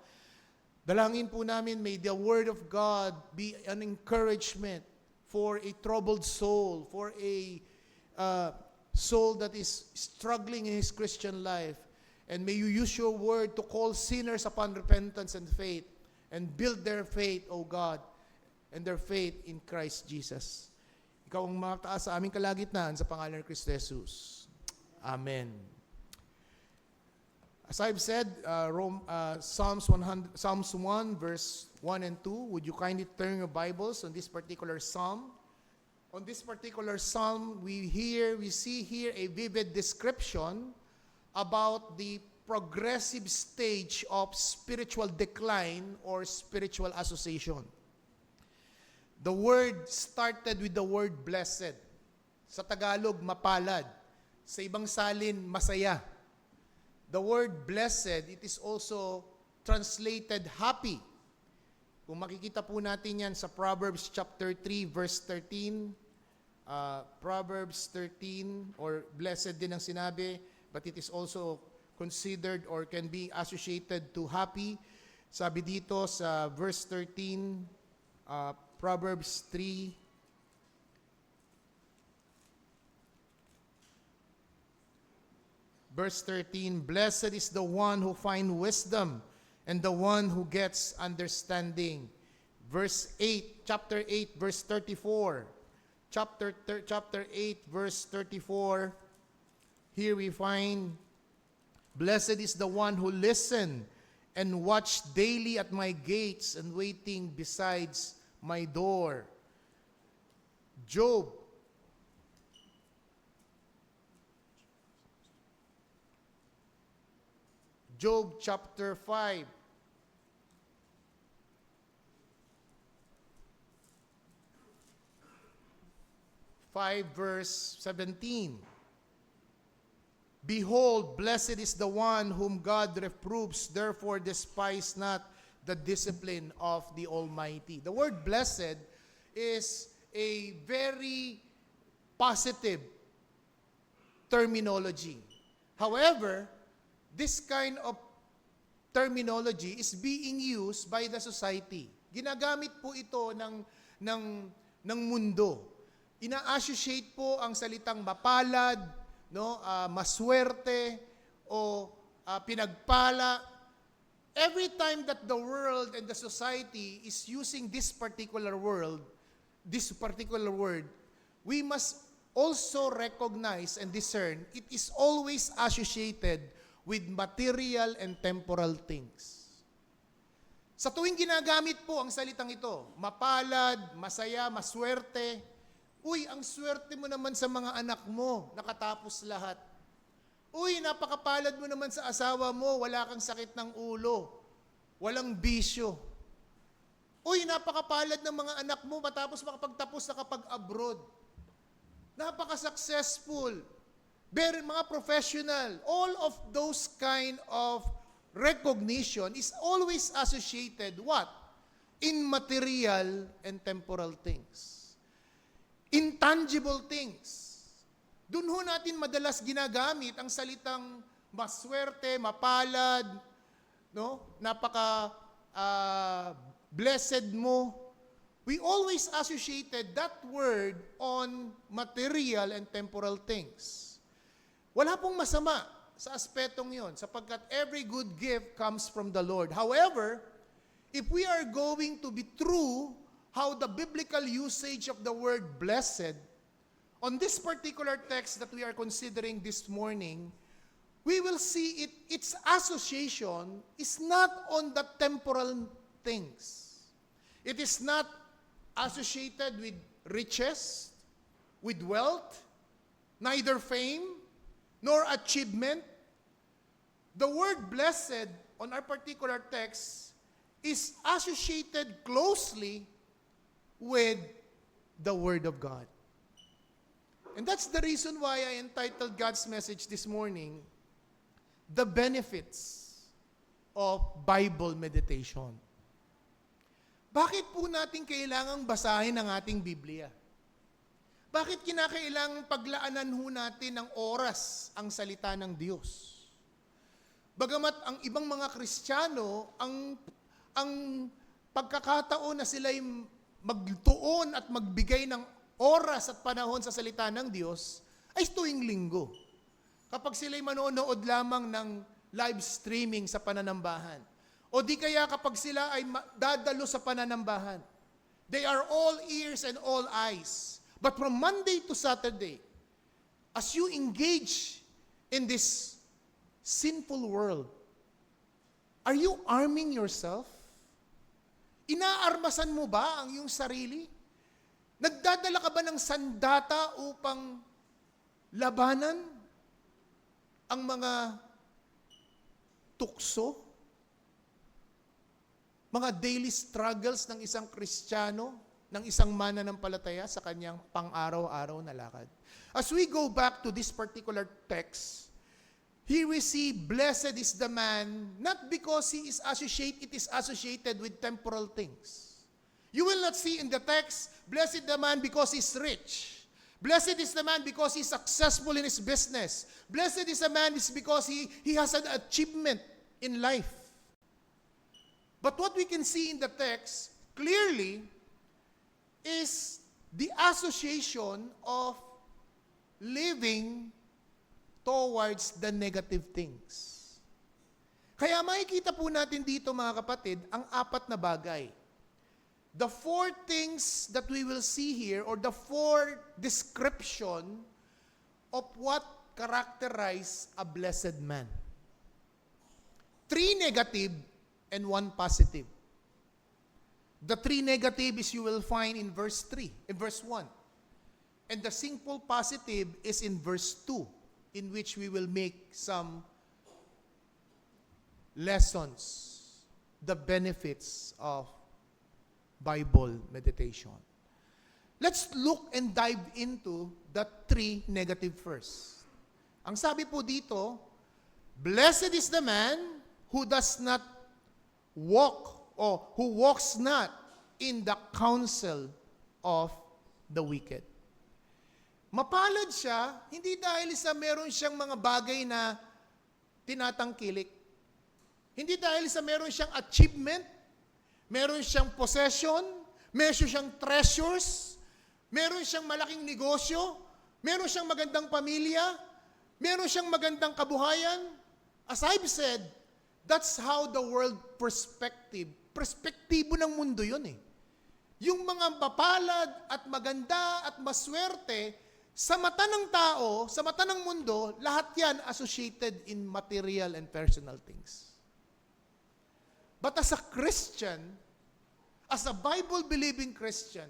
Dalangin po namin, may the word of God be an encouragement for a troubled soul, for a soul that is struggling in his Christian life. And may you use your word to call sinners upon repentance and faith and build their faith, O God, and their faith in Christ Jesus. Ikaw ang mataas sa aming kalagitnaan sa pangalan ng Kristo Jesus. Amen. As I've said, Psalms 1 verse 1 and 2, would you kindly turn your Bibles on this particular psalm? On this particular psalm, we see here a vivid description about the progressive stage of spiritual decline or spiritual association. The word started with the word blessed. Sa Tagalog, mapalad. Sa ibang salin, masaya. The word blessed, it is also translated happy. Kung makikita po natin yan sa Proverbs chapter 3 verse 13, Proverbs 13, or blessed din ang sinabi, but it is also considered or can be associated to happy. Sabi dito sa verse 13, Proverbs 3, verse 13, blessed is the one who finds wisdom and the one who gets understanding. Verse 8, chapter 8, verse 34. Chapter 8, verse 34. Here we find, blessed is the one who listen and watch daily at my gates and waiting besides my door. Job chapter 5. Verse 17. Behold, blessed is the one whom God reproves, therefore despise not the discipline of the Almighty. The word blessed is a very positive terminology. However, this kind of terminology is being used by the society. Ginagamit po ito ng mundo. Ina-associate po ang salitang mapalad, maswerte, o pinagpala. Every time that the world and the society is using this particular word, we must also recognize and discern it is always associated with material and temporal things. Sa tuwing ginagamit po ang salitang ito, mapalad, masaya, maswerte, uy, ang swerte mo naman sa mga anak mo, nakatapos lahat. Uy, napakapalad mo naman sa asawa mo, wala kang sakit ng ulo, walang bisyo. Uy, napakapalad ng mga anak mo, matapos makapagtapos na kapag-abroad. Napaka-successful. Mga professional. All of those kind of recognition is always associated, what? In material and temporal things. Intangible things. Doon ho natin madalas ginagamit ang salitang maswerte, mapalad, blessed mo. We always associated that word on material and temporal things. Wala pong masama sa aspetong yon, sapagkat every good gift comes from the Lord. However, if we are going to be true how the biblical usage of the word blessed, on this particular text that we are considering this morning, we will see its association is not on the temporal things. It is not associated with riches, with wealth, neither fame, nor achievement. The word blessed on our particular text is associated closely with the Word of God. And that's the reason why I entitled God's message this morning, The Benefits of Bible Meditation. Bakit po natin kailangang basahin ang ating Biblia? Bakit kinakailangang paglaanan ho natin ng oras ang salita ng Diyos? Bagamat ang ibang mga Kristiyano, ang pagkakataon na sila'y magtuon at magbigay ng oras at panahon sa salita ng Diyos ay tuwing linggo. Kapag sila'y manonood lamang ng live streaming sa pananambahan. O di kaya kapag sila ay dadalo sa pananambahan. They are all ears and all eyes. But from Monday to Saturday, as you engage in this sinful world, Are you arming yourself? Inaarmasan mo ba ang iyong sarili? Nagdadala ka ba ng sandata upang labanan ang mga tukso? Mga daily struggles ng isang Kristiyano, ng isang mananampalataya sa kanyang pang-araw-araw na lakad. As we go back to this particular text, here we see, blessed is the man, not because it is associated with temporal things. You will not see in the text, blessed the man because he's rich. Blessed is the man because he's successful in his business. Blessed is the man is because he has an achievement in life. But what we can see in the text clearly is the association of living towards the negative things. Kaya makikita po natin dito mga kapatid, ang apat na bagay. The four things that we will see here, or the four description of what characterize a blessed man. 3 negative and 1 positive. The 3 negative is you will find in verse 1. And the simple positive is in verse 2. In which we will make some lessons, the benefits of Bible meditation. Let's look and dive into the 3 negative first. Ang sabi po dito, blessed is the man who does not walk, or who walks not in the counsel of the wicked. Mapalad siya, hindi dahil sa meron siyang mga bagay na tinatangkilik. Hindi dahil sa meron siyang achievement, meron siyang possession, meron siyang treasures, meron siyang malaking negosyo, meron siyang magandang pamilya, meron siyang magandang kabuhayan. As I've said, that's how the world perspektibo ng mundo yun eh. Yung mga mapalad at maganda at maswerte, sa mata ng tao, sa mata ng mundo, lahat yan associated in material and personal things. But as a Christian, as a Bible-believing Christian,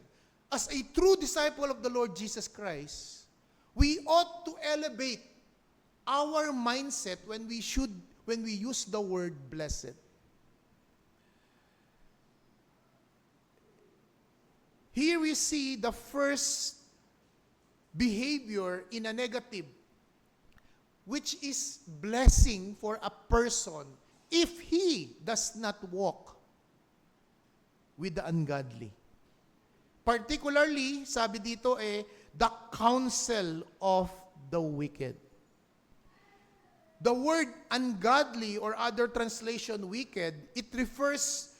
as a true disciple of the Lord Jesus Christ, we ought to elevate our mindset when we use the word blessed. Here we see the first behavior in a negative, which is blessing for a person if he does not walk with the ungodly. Particularly, sabi dito the counsel of the wicked. The word ungodly, or other translation wicked, it refers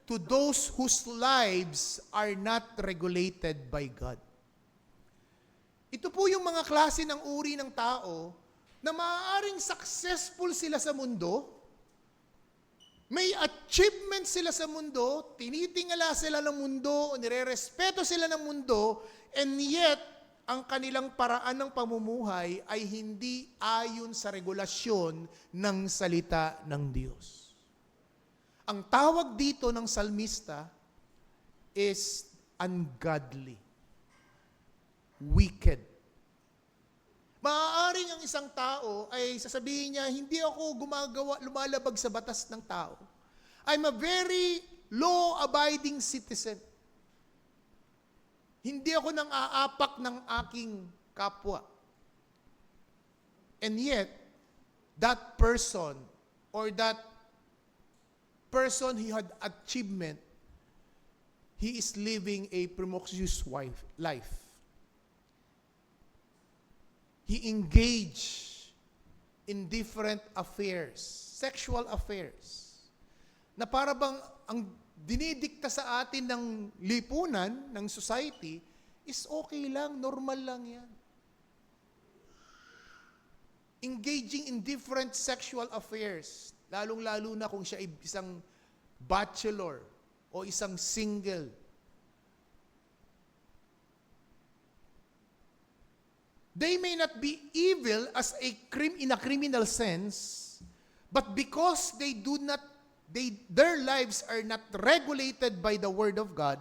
to those whose lives are not regulated by God. Ito po yung mga klase ng uri ng tao na maaaring successful sila sa mundo, may achievement sila sa mundo, tinitingala sila ng mundo, nirerespeto sila ng mundo, and yet, ang kanilang paraan ng pamumuhay ay hindi ayon sa regulasyon ng salita ng Diyos. Ang tawag dito ng salmista is ungodly. Wicked. Maaaring ang isang tao ay sasabihin niya, hindi ako lumalabag sa batas ng tao. I'm a very law-abiding citizen. Hindi ako nang aapak ng aking kapwa. And yet, that person, or that person he had achievement, he is living a promiscuous life. He engaged in different affairs, sexual affairs, na para bang ang dinidikta sa atin ng lipunan, ng society, is okay lang, normal lang yan. Engaging in different sexual affairs, lalong-lalo na kung siya ay isang bachelor o isang single. They may not be evil as in a criminal sense, but because they their lives are not regulated by the Word of God,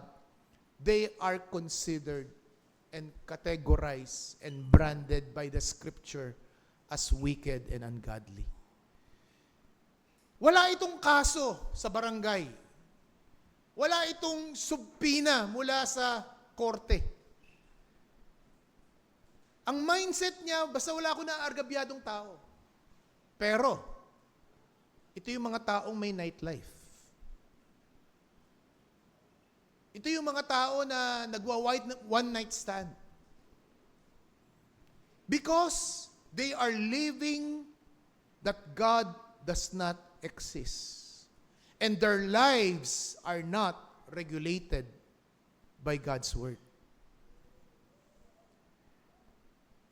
they are considered and categorized and branded by the Scripture as wicked and ungodly. Wala itong kaso sa barangay. Wala itong subpina mula sa korte. Ang mindset niya, basta wala ako na argabyadong tao. Pero, ito yung mga taong may nightlife. Ito yung mga tao na one night stand. Because they are living that God does not exist. And their lives are not regulated by God's Word.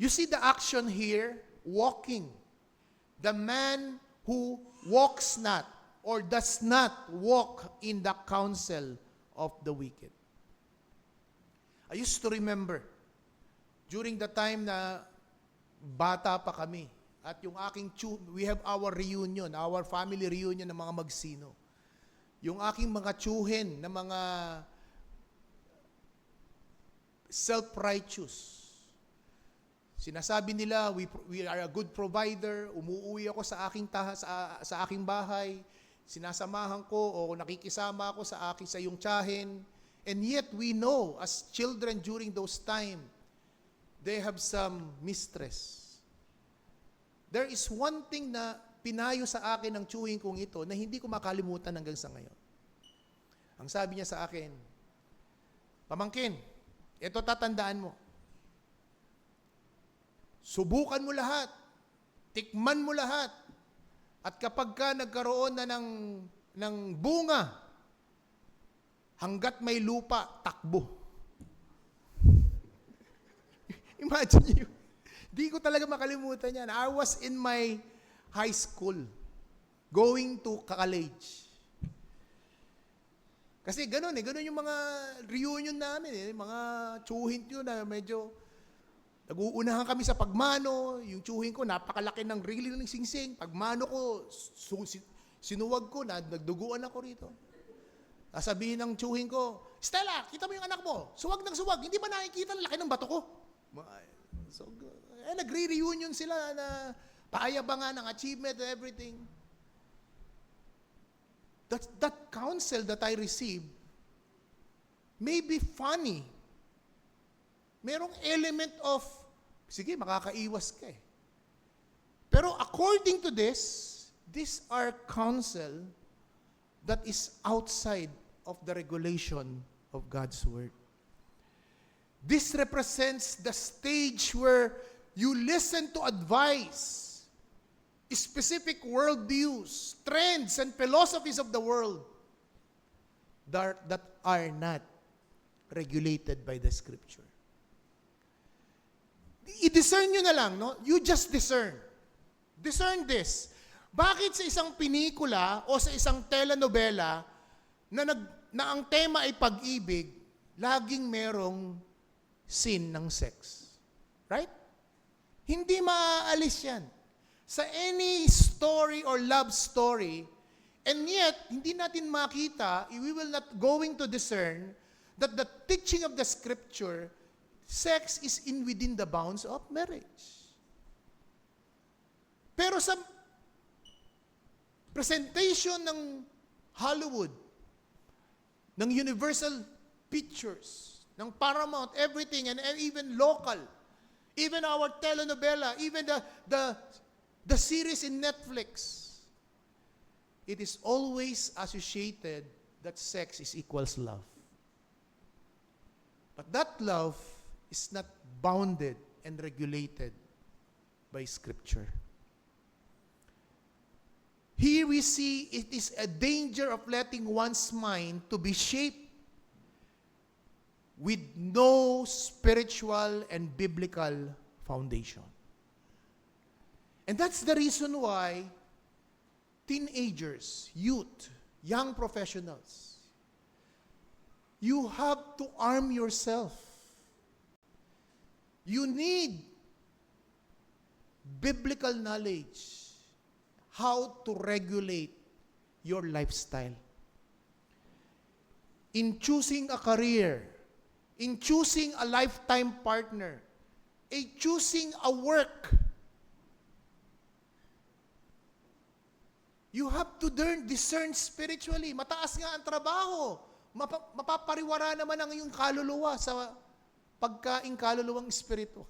You see the action here, walking. The man who walks not or does not walk in the counsel of the wicked. I used to remember, during the time na bata pa kami, at yung we have our reunion, our family reunion ng mga Magsino. Yung aking mga tsuhin na mga self-righteous. Sinasabi nila, we are a good provider, umuuwi ako sa aking bahay, sinasamahan ko o nakikisama ako sa iyong tiyahin. And yet we know, as children during those time, they have some mistress. There is one thing na pinayo sa akin ng tsuhin kong ito na hindi ko makalimutan hanggang sa ngayon. Ang sabi niya sa akin, pamangkin, ito tatandaan mo. Subukan mo lahat. Tikman mo lahat. At kapag ka nagkaroon na ng bunga, hanggat may lupa, takbo. Imagine you. Di ko talaga makalimutan yan. I was in my high school, going to college. Kasi ganun yung mga reunion namin mga tsuhin yun na medyo nag-uunahan kami sa pagmano, yung tsuhin ko, napakalaki ng rili ng singsing. Pagmano ko, sinuwag ko, nagduguan ako rito. Sasabihin ng tsuhin ko, Stella, kita mo yung anak mo, suwag ng suwag, hindi ba nakikita ang laki ng bato ko? So, nagre-reunion sila na paayabangan ng achievement and everything. That counsel that I received may be funny. Merong element of, sige, makakaiwas ka eh. Pero according to this are counsel that is outside of the regulation of God's Word. This represents the stage where you listen to advice, specific worldviews, trends, and philosophies of the world that are not regulated by the Scripture. I-discern nyo na lang, no? You just discern. Discern this. Bakit sa isang pinikula o sa isang telenovela na ang tema ay pag-ibig, laging merong scene ng sex? Right? Hindi maaalis yan. Sa any story or love story, and yet, hindi natin makita, we will not going to discern that the teaching of the Scripture, sex is within the bounds of marriage. Pero sa presentation ng Hollywood, ng Universal Pictures, ng Paramount, everything, and even local, even our telenovela, even the series in Netflix, it is always associated that sex is equals love. But that love is not bounded and regulated by Scripture. Here we see it is a danger of letting one's mind to be shaped with no spiritual and biblical foundation. And that's the reason why teenagers, youth, young professionals, you have to arm yourself. You need biblical knowledge, how to regulate your lifestyle. In choosing a career, in choosing a lifetime partner, choosing a work, you have to discern spiritually. Mataas nga ang trabaho. Mapapariwara naman ang iyong kaluluwa sa pagkaing kaluluwang espiritu.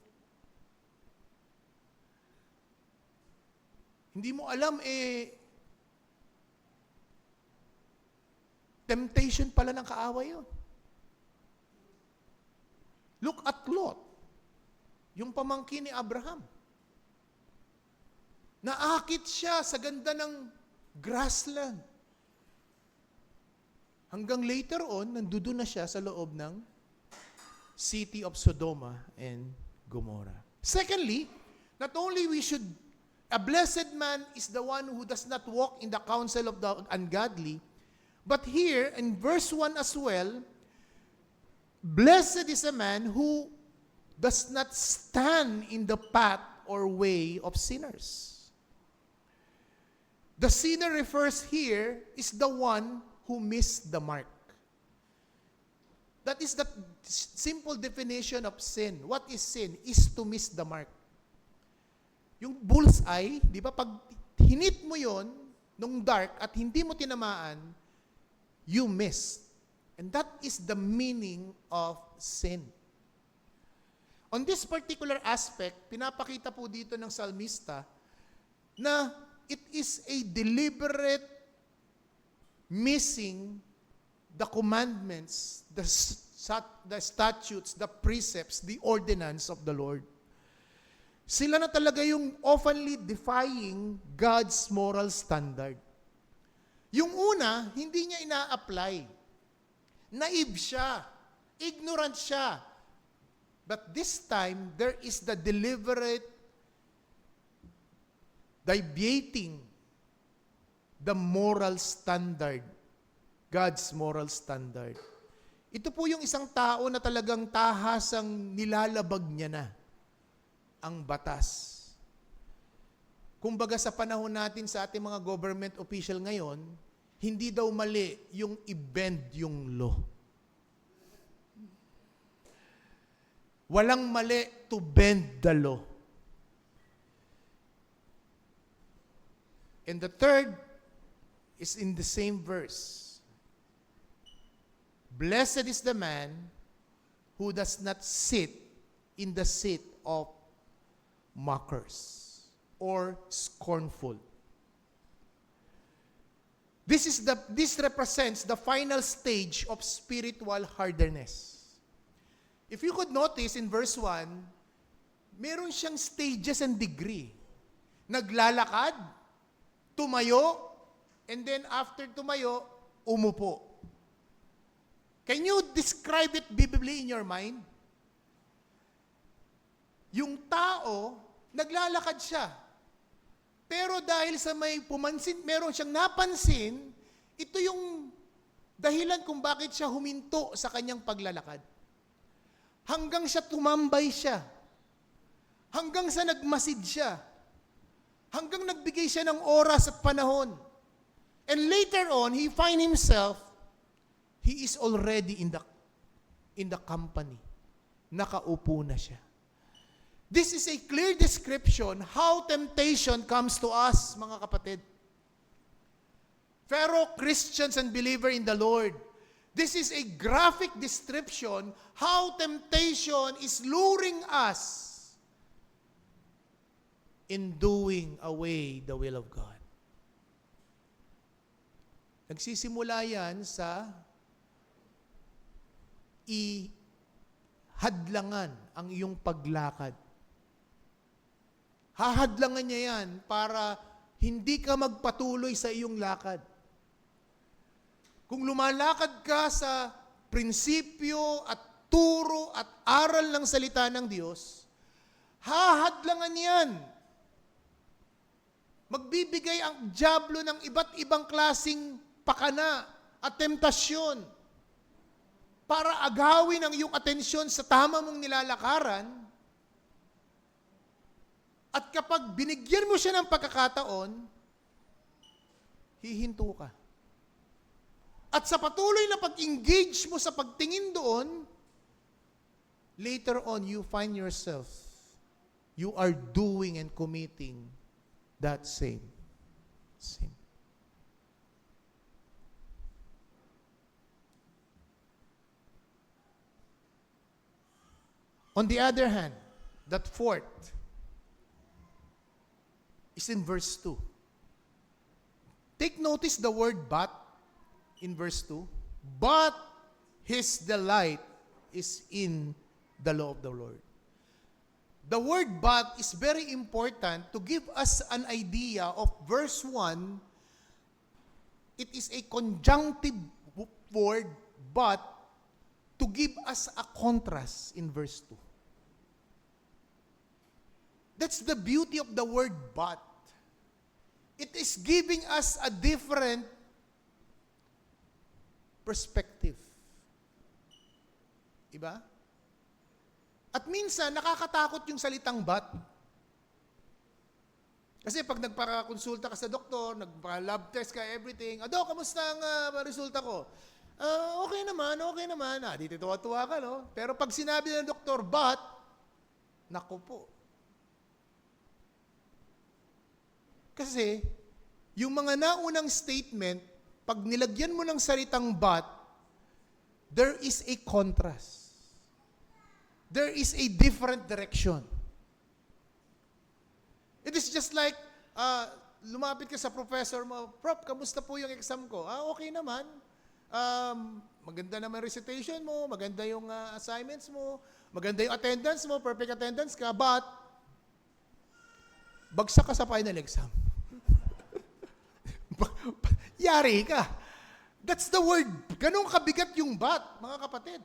Hindi mo alam, temptation pala ng kaaway yun. Look at Lot, yung pamangkin ni Abraham. Naakit siya sa ganda ng grassland. Hanggang later on, nandoon na siya sa loob ng city of Sodoma and Gomorrah. Secondly, not only a blessed man is the one who does not walk in the counsel of the ungodly, but here in verse 1 as well, blessed is a man who does not stand in the path or way of sinners. The sinner refers here is the one who missed the mark. That is the simple definition of sin. What is sin? Is to miss the mark. Yung bullseye, di ba, pag hinit mo yon nung dark at hindi mo tinamaan, you missed. And that is the meaning of sin. On this particular aspect, pinapakita po dito ng salmista na it is a deliberate missing the commandments, the statutes, the precepts, the ordinance of the Lord. Sila na talaga yung oftenly defying God's moral standard. Yung una, hindi niya ina-apply. Naive siya. Ignorant siya. But this time, there is the deliberate deviating the moral standard, God's moral standard. Ito po yung isang tao na talagang tahasang nilalabag niya na ang batas. Kumbaga sa panahon natin sa ating mga government official ngayon, hindi daw mali yung i-bend yung law. Walang mali to bend the law. And the third is in the same verse. Blessed is the man who does not sit in the seat of mockers or scornful. This represents the final stage of spiritual hardness. If you could notice in verse 1, meron siyang stages and degree. Naglalakad, tumayo, and then after tumayo, umupo. Can you describe it biblically in your mind? Yung tao, naglalakad siya. Pero dahil sa meron siyang napansin, ito yung dahilan kung bakit siya huminto sa kanyang paglalakad. Hanggang siya tumambay siya. Hanggang sa nagmasid siya. Hanggang nagbigay siya ng oras at panahon. And later on, he find himself, he is already in the company. Nakaupo na siya. This is a clear description how temptation comes to us, mga kapatid. Fellow Christians and believer in the Lord, this is a graphic description how temptation is luring us in doing away the will of God. Nagsisimula yan sa ihadlangan ang iyong paglakad. Hahadlangan niya yan para hindi ka magpatuloy sa iyong lakad. Kung lumalakad ka sa prinsipyo at turo at aral ng salita ng Diyos, hahadlangan yan. Magbibigay ang dyablo ng iba't ibang klasing pakana at temptasyon para agawin ang iyong atensyon sa tama mong nilalakaran. At kapag binigyan mo siya ng pagkakataon, hihinto ka. At sa patuloy na pag-engage mo sa pagtingin doon, later on, you find yourself, you are doing and committing that same sin. On the other hand, that fourth is in verse 2. Take notice the word but in verse 2. But his delight is in the law of the Lord. The word but is very important to give us an idea of verse 1. It is a conjunctive word, but to give us a contrast in verse 2. That's the beauty of the word but. It is giving us a different perspective. Iba? At minsan, nakakatakot yung salitang but. Kasi pag nagpaka-konsulta ka sa doktor, nagpa-lab test ka, everything, Dok, kamusta ang resulta ko? Okay naman. Di tuwa-tuwa ka, no? Pero pag sinabi ng doktor, but, naku po. Kasi, yung mga naunang statement, pag nilagyan mo ng salitang but, there is a contrast. There is a different direction. It is just like, lumapit ka sa professor mo, Prof, kamusta po yung exam ko? Okay naman. Maganda naman recitation mo, maganda yung assignments mo, maganda yung attendance mo, perfect attendance ka, but, bagsak ka sa final exam. Yari ka. That's the word. Ganun kabigat yung but, mga kapatid.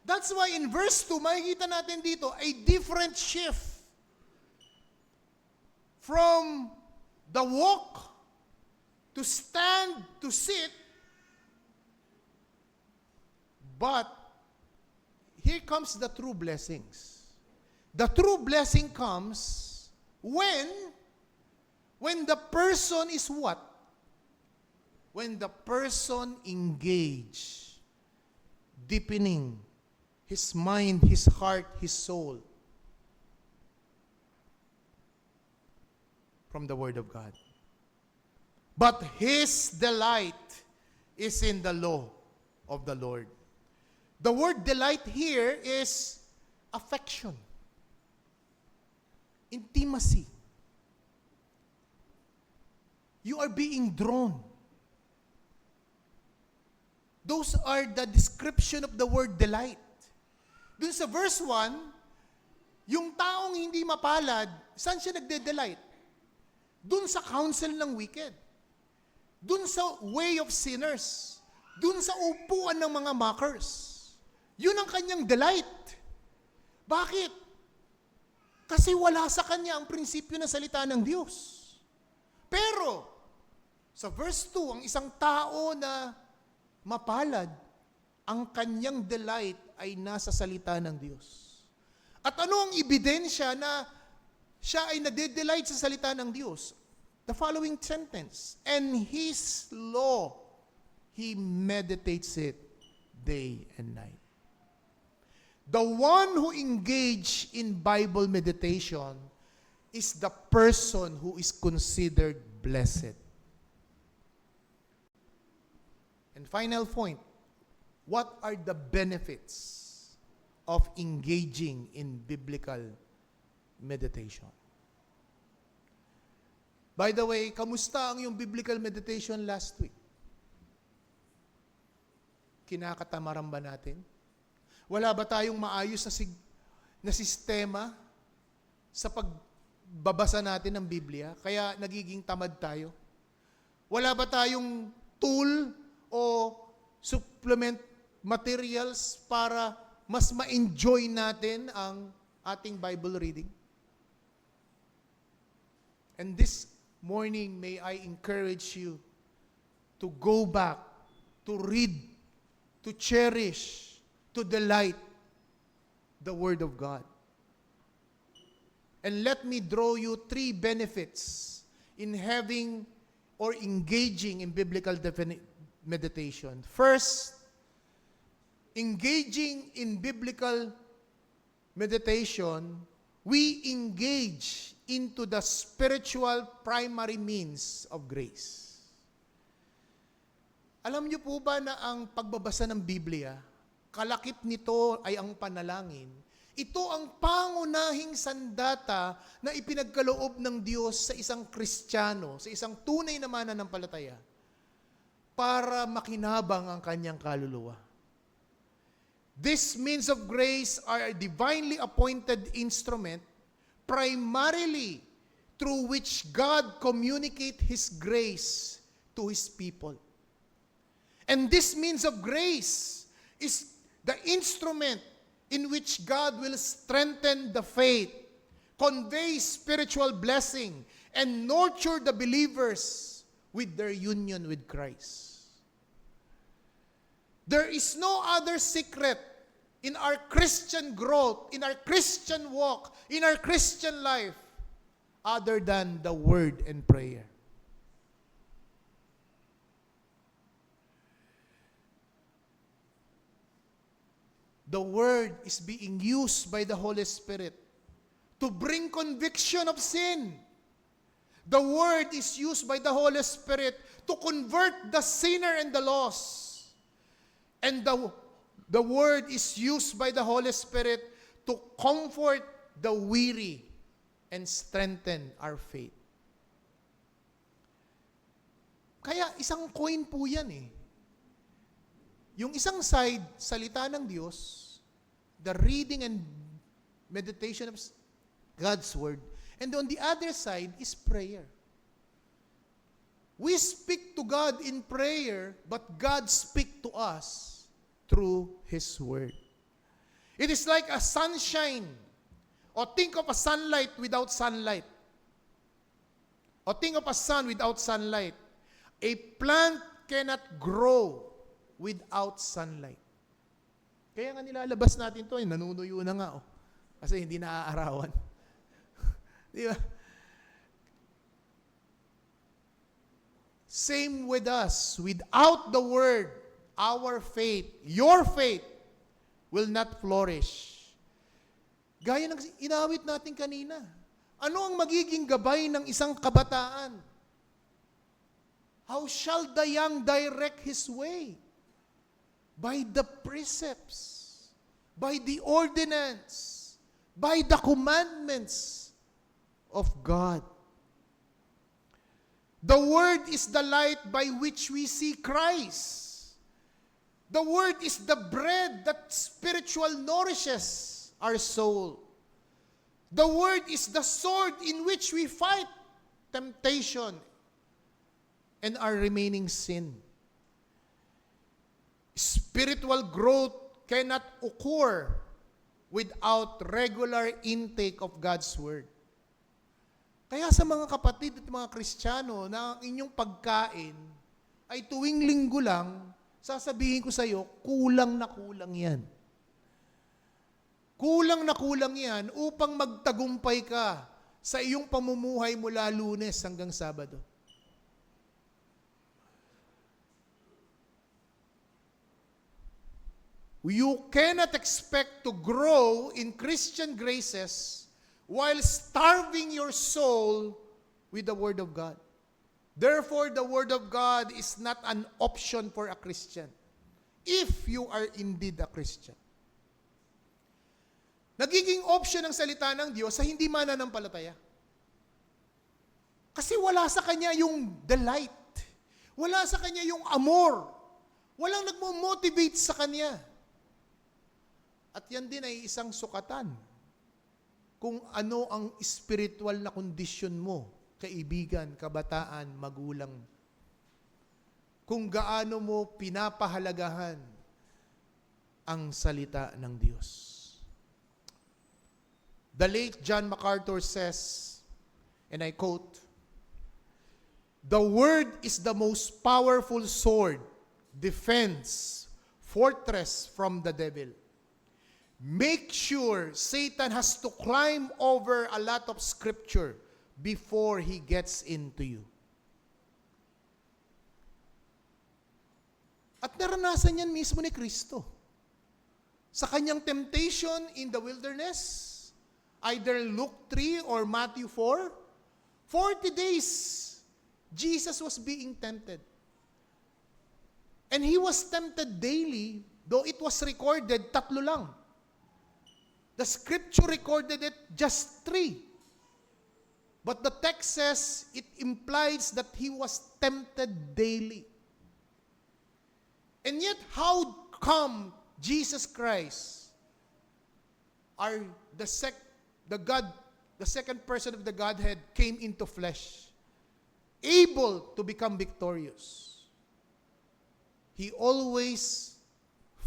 That's why in verse 2, makikita natin dito a different shift from the walk to stand to sit. But here comes the true blessings. The true blessing comes when the person is what? When the person engage, deepening his mind, his heart, his soul from the Word of God. But his delight is in the law of the Lord. The word delight here is affection, intimacy. You are being drawn. Those are the description of the word delight. Dun sa verse 1, yung taong hindi mapalad, saan siya nagde-delight? Dun sa counsel ng wicked. Dun sa way of sinners. Dun sa upuan ng mga mockers. Yun ang kanyang delight. Bakit? Kasi wala sa kanya ang prinsipyo ng salita ng Diyos. Pero, sa verse 2, ang isang tao na mapalad, ang kanyang delight ay nasa salita ng Diyos. At ano ang ebidensya na siya ay nade-delight sa salita ng Diyos? The following sentence, and His law, He meditates it day and night. The one who engage in Bible meditation is the person who is considered blessed. And final point, what are the benefits of engaging in biblical meditation? By the way, kamusta ang yung biblical meditation last week? Kinakatamaran ba natin? Wala ba tayong maayos na sistema sa pagbabasa natin ng Biblia? Kaya nagiging tamad tayo? Wala ba tayong tool o supplement materials para mas ma-enjoy natin ang ating Bible reading? And this morning, may I encourage you to go back, to read, to cherish, to delight the Word of God. And let me draw you 3 benefits in having or engaging in biblical meditation. First, engaging in biblical meditation, we engage into the spiritual primary means of grace. Alam niyo po ba na ang pagbabasa ng Biblia, kalakip nito ay ang panalangin. Ito ang pangunahing sandata na ipinagkaloob ng Diyos sa isang Kristiyano, sa isang tunay na mananampalataya, para makinabang ang kanyang kaluluwa. These means of grace are a divinely appointed instrument primarily through which God communicates His grace to His people. And this means of grace is the instrument in which God will strengthen the faith, convey spiritual blessing, and nurture the believers with their union with Christ. There is no other secret in our Christian growth, in our Christian walk, in our Christian life, other than the Word and prayer. The Word is being used by the Holy Spirit to bring conviction of sin. The Word is used by the Holy Spirit to convert the sinner and the lost. And the Word is used by the Holy Spirit to comfort the weary and strengthen our faith. Kaya isang coin po yan eh. Yung isang side, salita ng Diyos, the reading and meditation of God's Word. And on the other side is prayer. We speak to God in prayer, but God speaks to us through His Word. It is like a sunshine. Or think of a sunlight without sunlight. Or think of a sun without sunlight. A plant cannot grow without sunlight. Kaya nga nilalabas natin to, nanunuyo na nga. Oh. Kasi hindi naaarawan. Di ba? Same with us. Without the Word, our faith, your faith, will not flourish. Gaya ng inawit natin kanina. Ano ang magiging gabay ng isang kabataan? How shall the young direct his way? By the precepts, by the ordinance, by the commandments of God. The Word is the light by which we see Christ. The Word is the bread that spiritual nourishes our soul. The Word is the sword in which we fight temptation and our remaining sin. Spiritual growth cannot occur without regular intake of God's Word. Kaya sa mga kapatid at mga Kristiyano na ang inyong pagkain ay tuwing linggo lang, sasabihin ko sa iyo, kulang na kulang yan. Kulang na kulang yan upang magtagumpay ka sa iyong pamumuhay mula Lunes hanggang Sabado. You cannot expect to grow in Christian graces while starving your soul with the Word of God. Therefore, the Word of God is not an option for a Christian, if you are indeed a Christian. Nagiging option ang salita ng Diyos sa hindi mananampalataya. Kasi wala sa Kanya yung delight. Wala sa Kanya yung amor. Walang nagmo-motivate sa Kanya. At yan din ay isang sukatan kung ano ang spiritual na kondisyon mo, kaibigan, kabataan, magulang. Kung gaano mo pinapahalagahan ang salita ng Diyos. The late John MacArthur says, and I quote, "The Word is the most powerful sword, defense, fortress from the devil. Make sure Satan has to climb over a lot of scripture before he gets into you." At naranasan yan mismo ni Kristo. Sa kanyang temptation in the wilderness, either Luke 3 or Matthew 4, 40 days, Jesus was being tempted. And he was tempted daily, though it was recorded, 3 lang. The scripture recorded it just 3. But the text says, it implies that he was tempted daily. And yet, how come Jesus Christ the second person of the Godhead came into flesh, able to become victorious? He always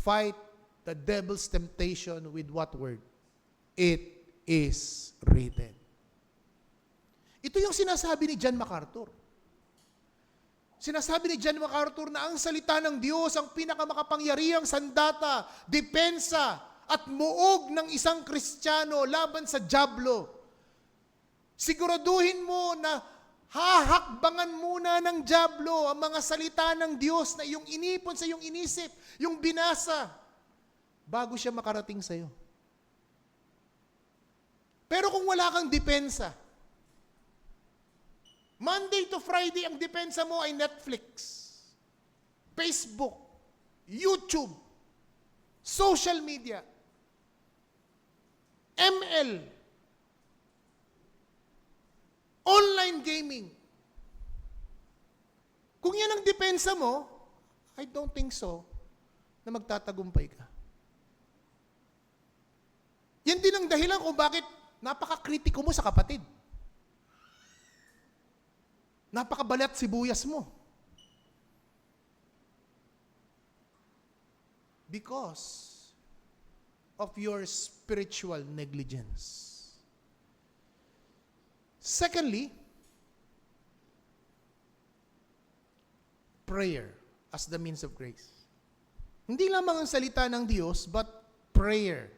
fight the devil's temptation with what word? It is written. Ito yung sinasabi ni John MacArthur. Sinasabi ni John MacArthur na ang salita ng Diyos ang pinakamakapangyarihang sandata, depensa, at muog ng isang Kristiyano laban sa dyablo. Siguraduhin mo na hahakbangan muna ng dyablo ang mga salita ng Diyos na iyong inipon sa iyong inisip, yung binasa, bago siya makarating sa iyo. Pero kung wala kang depensa, Monday to Friday, ang depensa mo ay Netflix, Facebook, YouTube, social media, ML, online gaming. Kung yan ang depensa mo, I don't think so na magtatagumpay ka. Yan din ang dahilan kung bakit napaka-kritiko mo sa kapatid. Napakabalat sibuyas mo. Because of your spiritual negligence. Secondly, prayer as the means of grace. Hindi lamang ang salita ng Diyos, but prayer.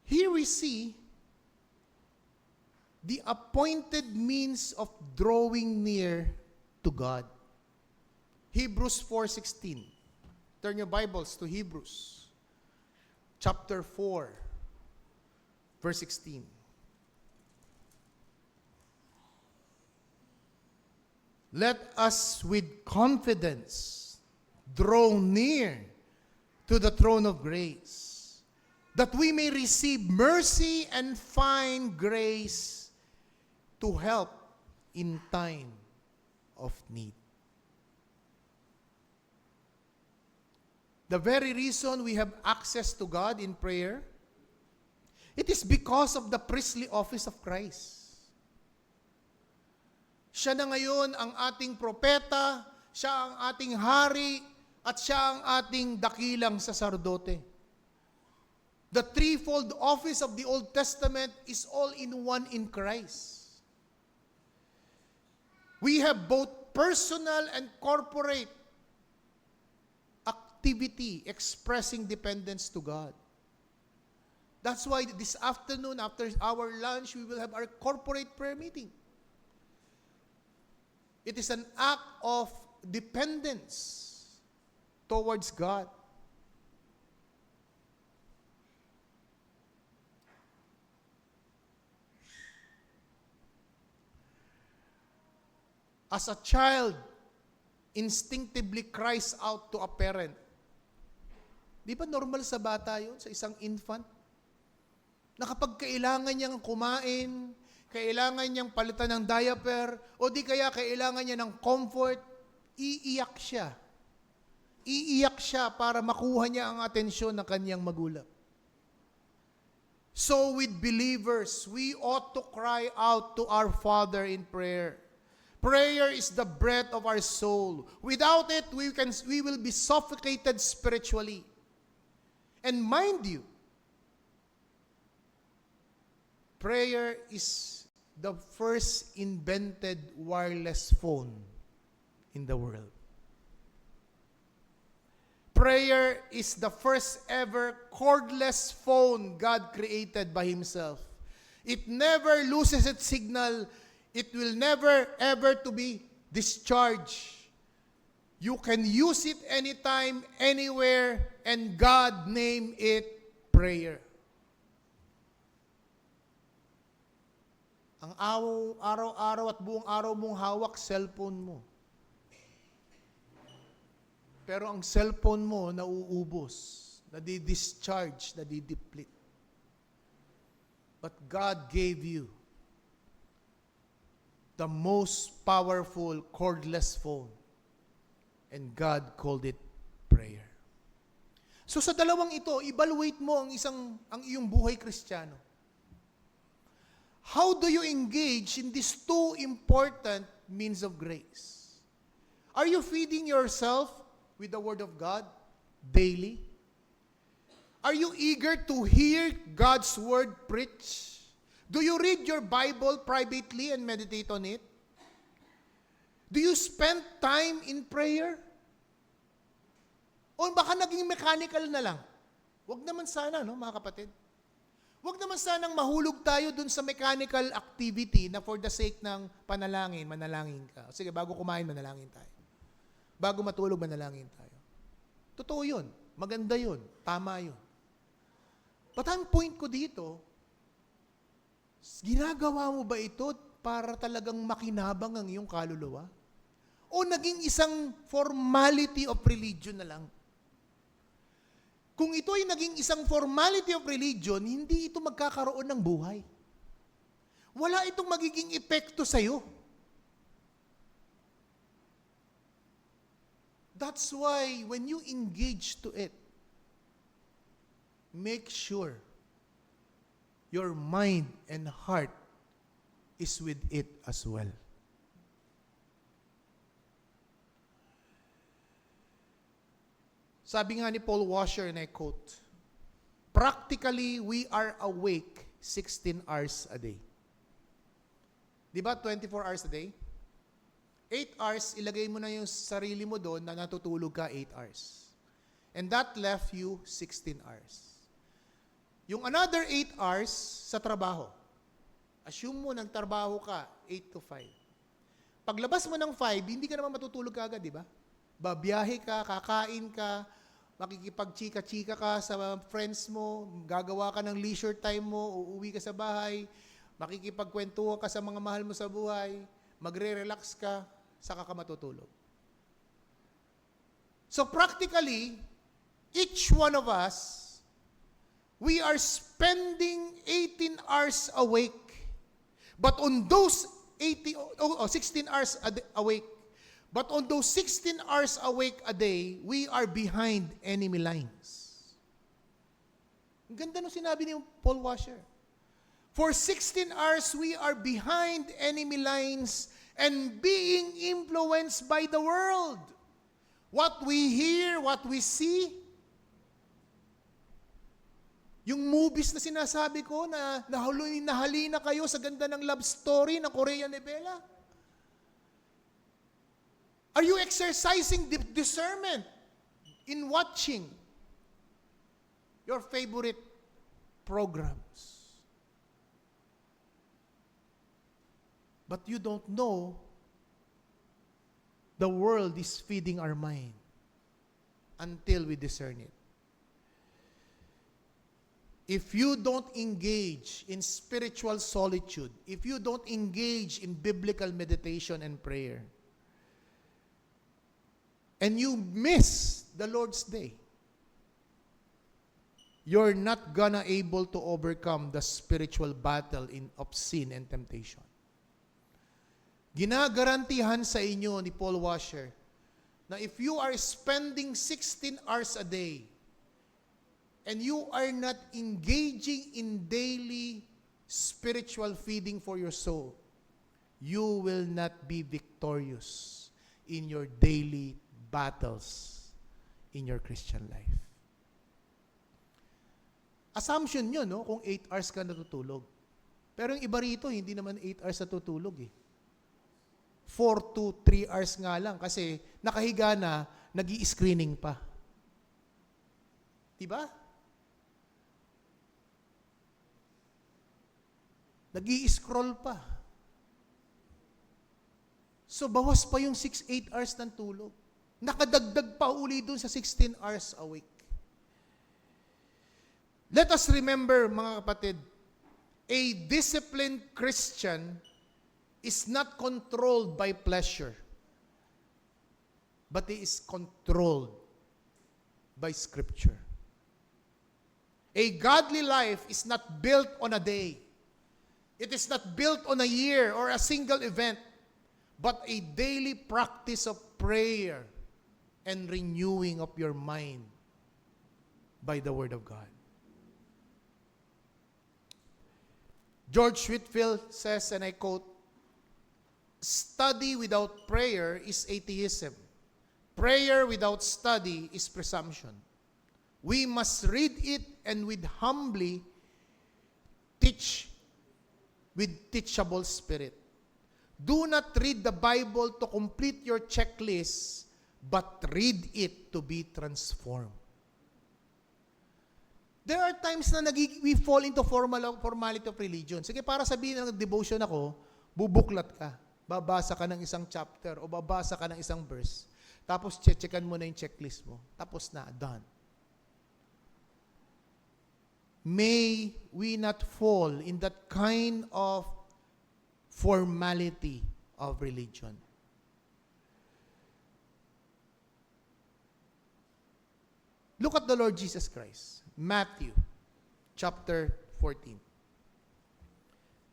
Here we see the appointed means of drawing near to God. Hebrews 4:16. Turn your Bibles to Hebrews chapter 4, verse 16. Let us with confidence draw near to the throne of grace, that we may receive mercy and find grace to help in time of need. The very reason we have access to God in prayer, it is because of the priestly office of Christ. Siya na ngayon ang ating propeta, siya ang ating hari, at siya ang ating dakilang saserdote. The threefold office of the Old Testament is all in one in Christ. We have both personal and corporate activity expressing dependence to God. That's why this afternoon, after our lunch, we will have our corporate prayer meeting. It is an act of dependence towards God. As a child instinctively cries out to a parent. Di ba normal sa bata yun, sa isang infant? Na kapag kailangan niyang kumain, kailangan niyang palitan ng diaper, o di kaya kailangan niya ng comfort, iiyak siya. Iiyak siya para makuha niya ang atensyon ng kanyang magulang. So with believers, we ought to cry out to our Father in prayer. Prayer is the breath of our soul. Without it, we will be suffocated spiritually. And mind you, prayer is the first invented wireless phone in the world. Prayer is the first ever cordless phone God created by Himself. It never loses its signal. It will never ever to be discharged. You can use it anytime, anywhere, and God name it prayer. Ang araw-araw at buong araw mong hawak, cellphone mo. Pero ang cellphone mo nauubos, nadi-discharge, nadi-deplete. But God gave you the most powerful cordless phone. And God called it prayer. So sa dalawang ito, evaluate mo ang iyong buhay Kristiyano. How do you engage in these two important means of grace? Are you feeding yourself with the Word of God daily? Are you eager to hear God's Word preached? Do you read your Bible privately and meditate on it? Do you spend time in prayer? O baka naging mechanical na lang? Huwag naman sana, no, mga kapatid? Huwag naman sanang mahulog tayo dun sa mechanical activity na for the sake ng panalangin, manalangin ka. Sige, bago kumain, manalangin tayo. Bago matulog, manalangin tayo. Totoo yun. Maganda yun. Tama yun. But ang point ko dito, ginagawa mo ba ito para talagang makinabang ang iyong kaluluwa? O naging isang formality of religion na lang? Kung ito ay naging isang formality of religion, hindi ito magkakaroon ng buhay. Wala itong magiging epekto sa'yo. That's why when you engage to it, make sure your mind and heart is with it as well. Sabi nga ni Paul Washer, and I quote, "Practically, we are awake 16 hours a day." Di ba 24 hours a day? 8 hours, ilagay mo na yung sarili mo doon na natutulog ka 8 hours. And that left you 16 hours. Yung another 8 hours sa trabaho. Assume mo nagtrabaho ka 8 to 5. Paglabas mo ng 5, hindi ka naman matutulog ka agad, di ba? Babiyahe ka, kakain ka, makikipagchika-chika ka sa friends mo, gagawa ka ng leisure time mo, uuwi ka sa bahay, makikipagkwentuhan ka sa mga mahal mo sa buhay, magre-relax ka, saka ka matutulog. So practically, each one of us, we are spending 18 hours awake. But on those 16 hours awake, but on those 16 hours awake a day, we are behind enemy lines. Ang ganda nung sinabi ni Paul Washer. For 16 hours, we are behind enemy lines and being influenced by the world. What we hear, what we see. Yung movies na sinasabi ko na nahalina kayo sa ganda ng love story ng Korean novela. Are you exercising discernment in watching your favorite programs? But you don't know the world is feeding our mind until we discern it. If you don't engage in spiritual solitude, if you don't engage in biblical meditation and prayer, and you miss the Lord's day, you're not gonna able to overcome the spiritual battle of sin and temptation. Ginagarantihan sa inyo ni Paul Washer na if you are spending 16 hours a day and you are not engaging in daily spiritual feeding for your soul, you will not be victorious in your daily battles in your Christian life. Assumption nyo, no? Kung 8 hours ka natutulog. Pero yung iba rito, hindi naman 8 hours natutulog eh. 4 to 3 hours nga lang kasi nakahiga na, nag-i-screening pa. Diba? Nag-i-scroll pa. So, bawas pa yung 6-8 hours ng tulog. Nakadagdag pa uli dun sa 16 hours a week. Let us remember, mga kapatid, a disciplined Christian is not controlled by pleasure, but he is controlled by Scripture. A godly life is not built on a day. It is not built on a year or a single event, but a daily practice of prayer and renewing of your mind by the Word of God. George Whitefield says, and I quote, "Study without prayer is atheism. Prayer without study is presumption. We must read it and with humbly teach with teachable spirit. Do not read the Bible to complete your checklist, but read it to be transformed." There are times na we fall into formality of religion. Sige, para sabihin na nag-devotion ako, bubuklat ka. Babasa ka ng isang chapter o babasa ka ng isang verse. Tapos checkan mo na yung checklist mo. Tapos na, done. May we not fall in that kind of formality of religion. Look at the Lord Jesus Christ. Matthew chapter 14.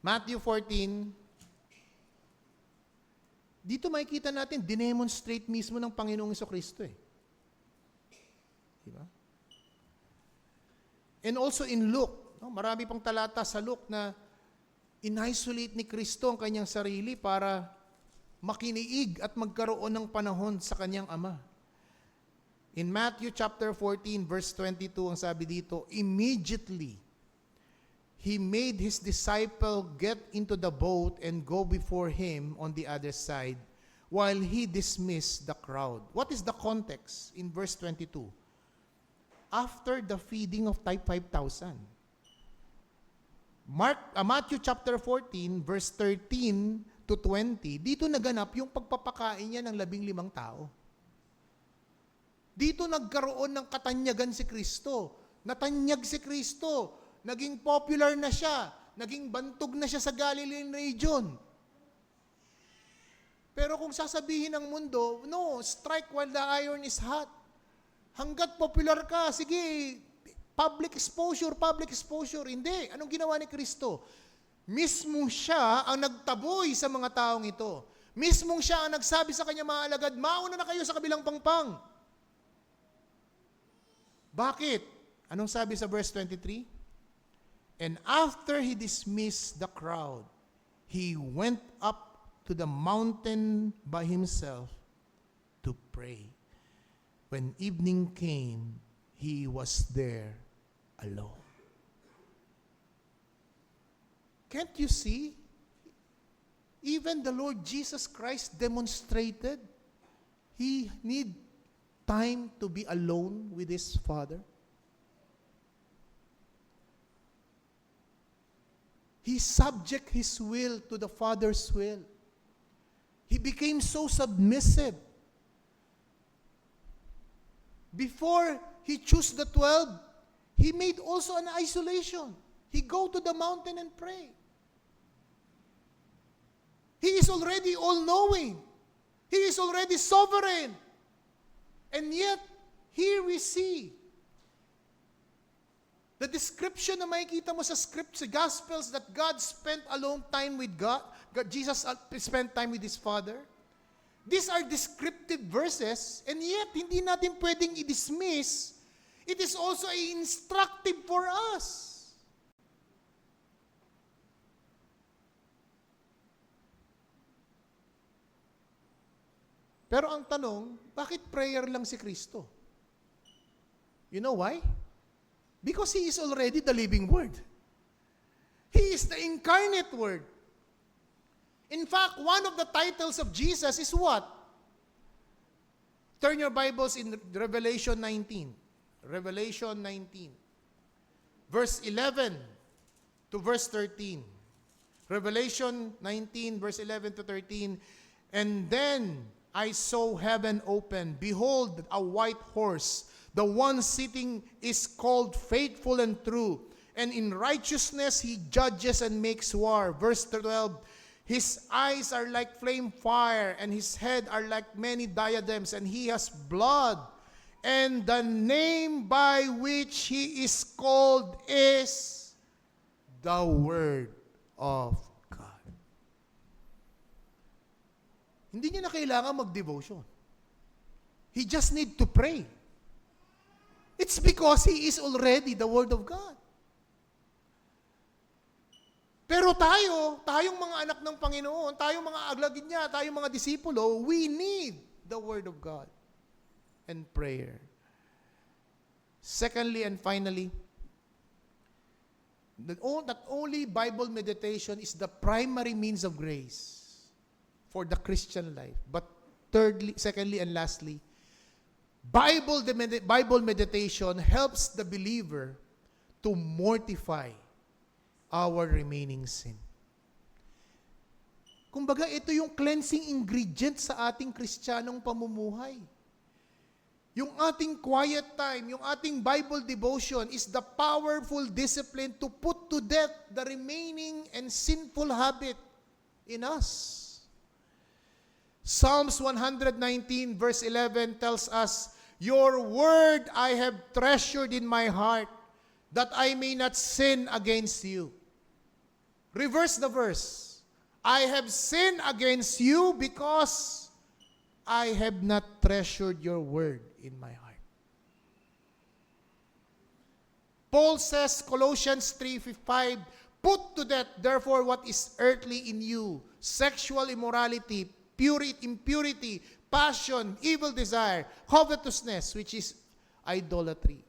Matthew 14, dito makikita natin, dinemonstrate mismo ng Panginoong Jesucristo eh. Diba? And also in Luke, no, marami pang talata sa Luke na in-isolate ni Kristo ang kanyang sarili para makiniig at magkaroon ng panahon sa kanyang Ama. In Matthew chapter 14, verse 22, ang sabi dito, "Immediately, he made his disciple get into the boat and go before him on the other side, while he dismissed the crowd." What is the context in verse 22? After the feeding of 5,000. Matthew chapter 14, verse 13 to 20, dito naganap yung pagpapakain niya ng 15 tao. Dito nagkaroon ng katanyagan si Kristo. Natanyag si Kristo. Naging popular na siya. Naging bantog na siya sa Galilean region. Pero kung sasabihin ng mundo, no, strike while the iron is hot. Hanggat popular ka, sige, public exposure. Hindi. Anong ginawa ni Kristo? Mismong siya ang nagtaboy sa mga taong ito. Mismong siya ang nagsabi sa kanya mga alagad, "Mauna na kayo sa kabilang pangpang." Bakit? Anong sabi sa verse 23? "And after he dismissed the crowd, he went up to the mountain by himself to pray. When evening came, he was there alone." Can't you see? Even the Lord Jesus Christ demonstrated he need time to be alone with his Father. He subject his will to the Father's will. He became so submissive. Before he chose the 12, he made also an isolation. He go to the mountain and pray. He is already all-knowing. He is already sovereign. And yet, here we see the description na makikita mo sa script, sa Gospels, that God spent alone time with God. Jesus spent time with His Father. These are descriptive verses, and yet, hindi natin pwedeng i-dismiss. It is also instructive for us. Pero ang tanong, bakit prayer lang si Kristo? You know why? Because He is already the living Word. He is the incarnate Word. In fact, one of the titles of Jesus is what? Turn your Bibles in Revelation 19. Revelation 19. Verse 11 to verse 13. Revelation 19, verse 11 to 13. "And then I saw heaven open. Behold, a white horse. The one sitting is called Faithful and True. And in righteousness he judges and makes war. Verse 12, his eyes are like flame fire, and his head are like many diadems, and he has blood. And the name by which he is called is the Word of God. Hindi niya na kailangan mag-devotion. He just need to pray. It's because he is already the Word of God. Pero tayong mga anak ng Panginoon, tayong mga aglagid niya, tayong mga disipulo, we need the Word of God and prayer. Secondly and finally, not only Bible meditation is the primary means of grace for the Christian life, but secondly and lastly, Bible meditation helps the believer to mortify our remaining sin. Kumbaga, ito yung cleansing ingredient sa ating Kristiyanong pamumuhay. Yung ating quiet time, yung ating Bible devotion is the powerful discipline to put to death the remaining and sinful habit in us. Psalms 119 verse 11 tells us, your word I have treasured in my heart, that I may not sin against you. Reverse the verse. I have sinned against you because I have not treasured your word in my heart. Paul says, Colossians 3:5, put to death therefore what is earthly in you, sexual immorality, impurity, passion, evil desire, covetousness, which is idolatry.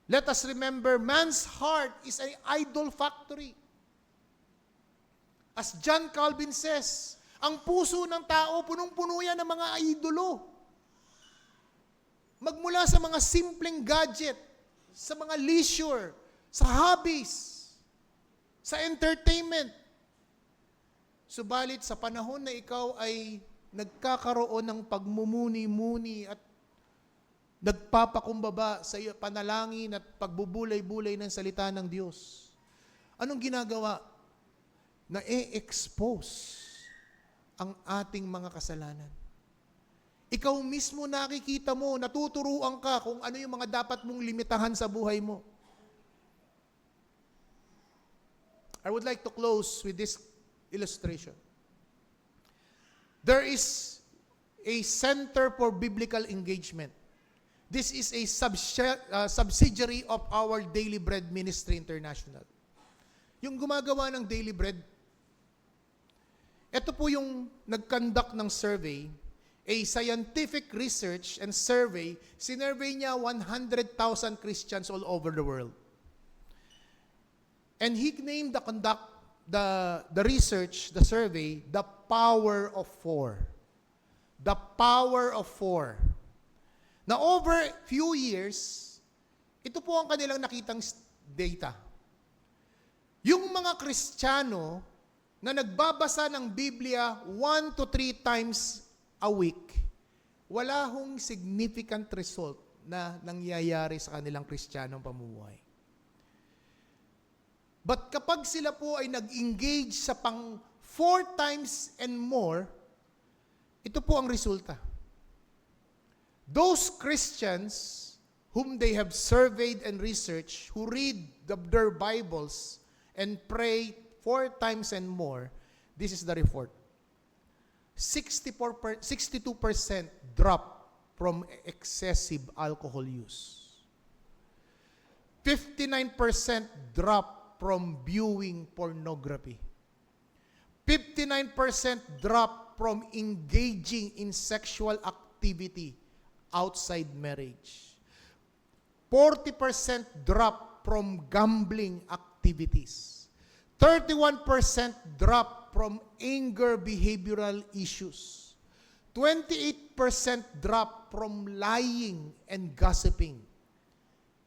Let us remember, man's heart is an idol factory. As John Calvin says, ang puso ng tao, punong-puno yan ng mga idolo. Magmula sa mga simpleng gadget, sa mga leisure, sa hobbies, sa entertainment. Subalit sa panahon na ikaw ay nagkakaroon ng pagmumuni-muni at nagpapakumbaba sa panalangin at pagbubulay-bulay ng salita ng Diyos, anong ginagawa? Na-expose ang ating mga kasalanan. Ikaw mismo nakikita mo, natuturuan ka kung ano yung mga dapat mong limitahan sa buhay mo. I would like to close with this illustration. There is a Center for Biblical Engagement. This is a subsidiary of our Daily Bread Ministry International. Yung gumagawa ng Daily Bread, ito po yung nag-conduct ng survey, a scientific research and survey, sinurvey niya 100,000 Christians all over the world. And he named the research, the survey, the power of four. The power of four. Now, over few years, ito po ang kanilang nakitang data. Yung mga Kristiyano na nagbabasa ng Biblia 1 to 3 times a week, wala hong significant result na nangyayari sa kanilang Kristiyanong pamumuhay. But kapag sila po ay nag-engage sa pang 4 times and more, ito po ang resulta. Those Christians whom they have surveyed and researched, who read their Bibles and pray 4 times and more, this is the report. 62% drop from excessive alcohol use. 59% drop from viewing pornography. 59% drop from engaging in sexual activity outside marriage. 40% drop from gambling activities. 31% drop from anger behavioral issues. 28% drop from lying and gossiping.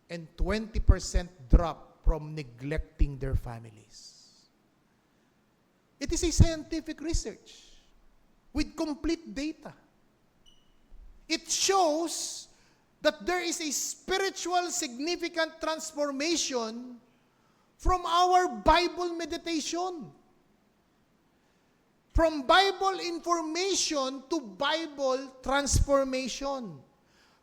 And 20% drop from neglecting their families. It is a scientific research. with complete data. It shows that there is a spiritual significant transformation from our Bible meditation. From Bible information to Bible transformation.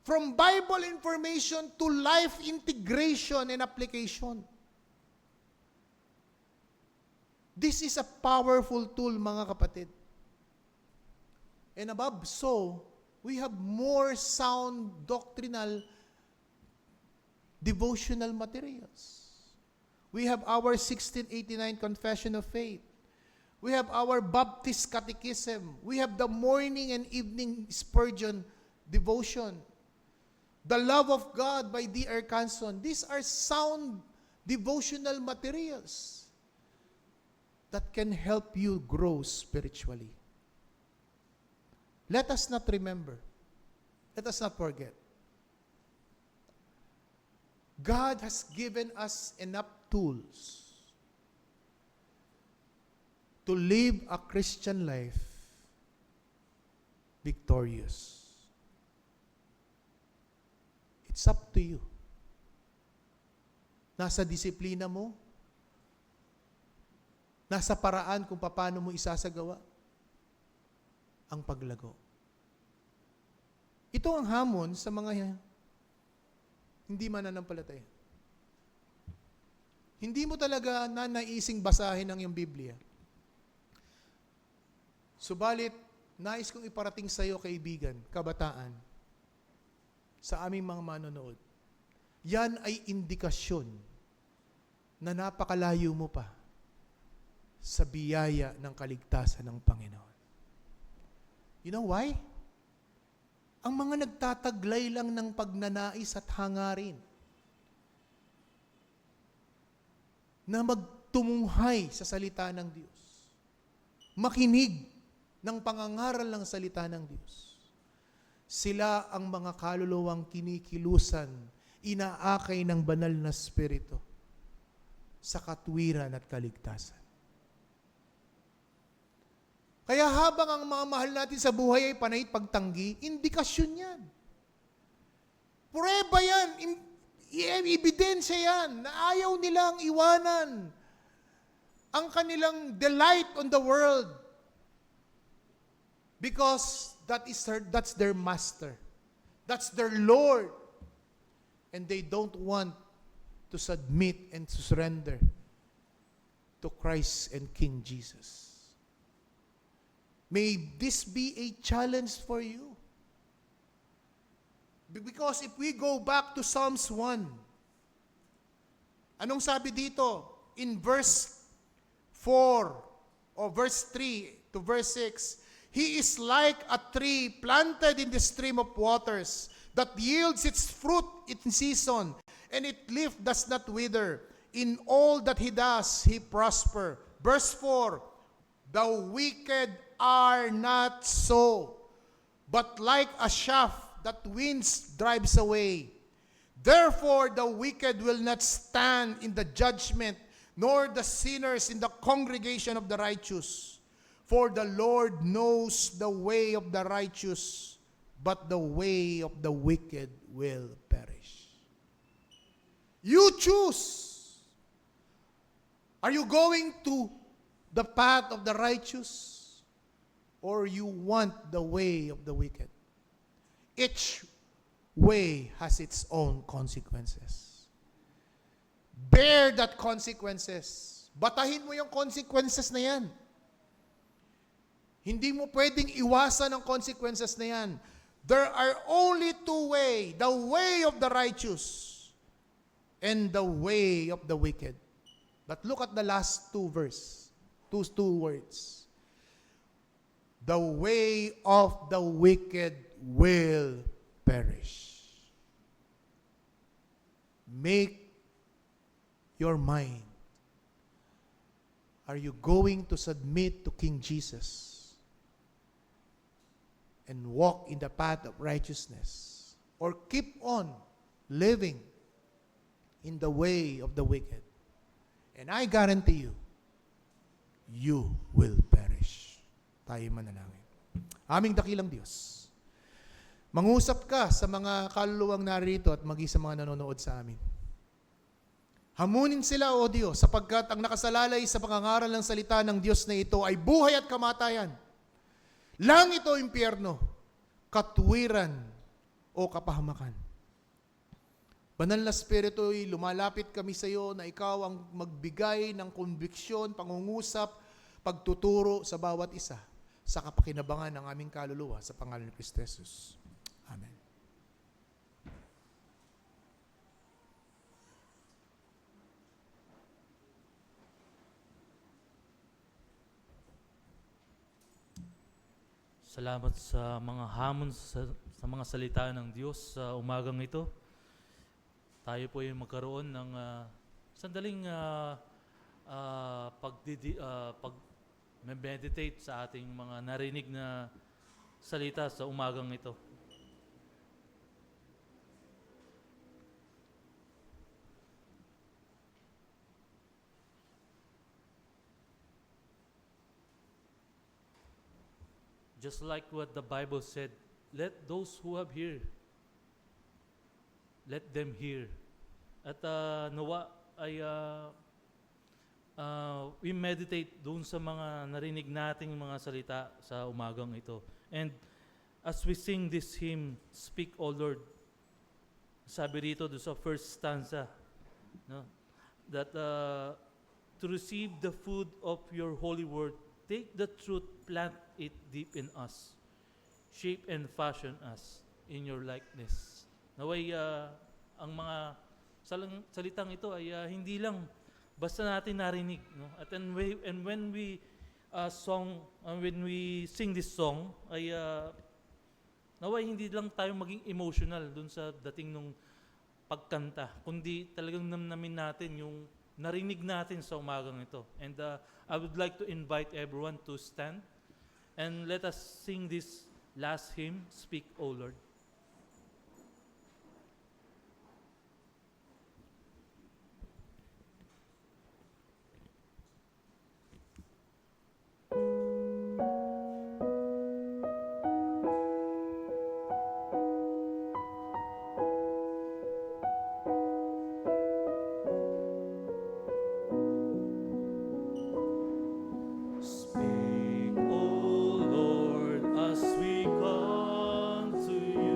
From Bible information to life integration and application. This is a powerful tool, mga kapatid. And above so, we have more sound doctrinal devotional materials. We have our 1689 Confession of Faith. We have our Baptist Catechism. We have the morning and evening Spurgeon devotion. The Love of God by D.R. Canson. These are sound devotional materials that can help you grow spiritually. Let us not remember. Let us not forget. God has given us enough tools to live a Christian life victorious. It's up to you. Nasa disiplina mo, nasa paraan kung paano mo isasagawa ang paglago. Ito ang hamon sa mga hindi mananampalataya. Hindi mo talaga nanaising basahin ang iyong Biblia. Subalit, nais kong iparating sa iyo, kaibigan, kabataan, sa aming mga manonood. Yan ay indikasyon na napakalayo mo pa sa biyaya ng kaligtasan ng Panginoon. You know why? Ang mga nagtataglay lang ng pagnanais at hangarin na magtumunghay sa salita ng Diyos, makinig ng pangangaral ng salita ng Diyos, sila ang mga kaluluwang kinikilusan, inaakay ng banal na Espiritu sa katwiran at kaligtasan. Kaya habang ang mga mahal natin sa buhay ay panay pagtanggi, indikasyon yan. Prueba yan, ebidensya yan, na ayaw nilang iwanan ang kanilang delight on the world because that's their master. That's their Lord. And they don't want to submit and to surrender to Christ and King Jesus. May this be a challenge for you. Because if we go back to Psalms 1, anong sabi dito? In verse 4 or verse 3 to verse 6, He is like a tree planted in the stream of waters that yields its fruit in season, and its leaf does not wither. In all that he does, he prosper. Verse 4, the wicked are not so, but like a shaft that winds drives away. Therefore the wicked will not stand in the judgment, nor the sinners in the congregation of the righteous. For the Lord knows the way of the righteous, but the way of the wicked will perish. You choose. Are you going to the path of the righteous, or you want the way of the wicked? Each way has its own consequences. Bear that consequences. Batahin mo yung consequences na yan. Hindi mo pwedeng iwasan ang consequences na yan. There are only two ways, the way of the righteous and the way of the wicked. But look at the last two words. The way of the wicked will perish. Make your mind. Are you going to submit to King Jesus and walk in the path of righteousness, or keep on living in the way of the wicked? And I guarantee you, you will perish. Tayo manalangin. Aming dakilang Diyos, mangusap ka sa mga kaluluwang narito at maging sa mga nanonood sa amin. Hamunin sila, O Diyos, sapagkat ang nakasalalay sa pangangaral ng salita ng Diyos na ito ay buhay at kamatayan. Langit o impyerno, katwiran o kapahamakan. Banal na Espiritu, lumalapit kami sa iyo na ikaw ang magbigay ng konbiksyon, pangungusap, pagtuturo sa bawat isa sa kapakinabangan ng aming kaluluwa sa pangalan ni Kristo Jesus. Amen.
Salamat sa mga hamon sa mga salita ng Diyos sa umagang ito. Tayo po ay magkaroon ng sandaling pag-meditate sa ating mga narinig na salita sa umagang ito. Just like what the Bible said, let those who have ear, let them hear. At nawa ay we meditate doon sa mga narinig nating mga salita sa umagang ito. And as we sing this hymn, Speak, O Lord, sabi rito doon sa first stanza, no, that to receive the food of your holy word, take the truth, plant it deep in us, shape and fashion us in your likeness. Naway ang mga salitang ito ay hindi lang basta natin narinig, no? At when we when we sing this song ay naway hindi lang tayo maging emotional dun sa dating nung pagkanta, kundi talagang namnamin natin yung narinig natin sa umagang ito. And I would like to invite everyone to stand and let us sing this last hymn, Speak, O Lord. Speak, O Lord, as we come to you.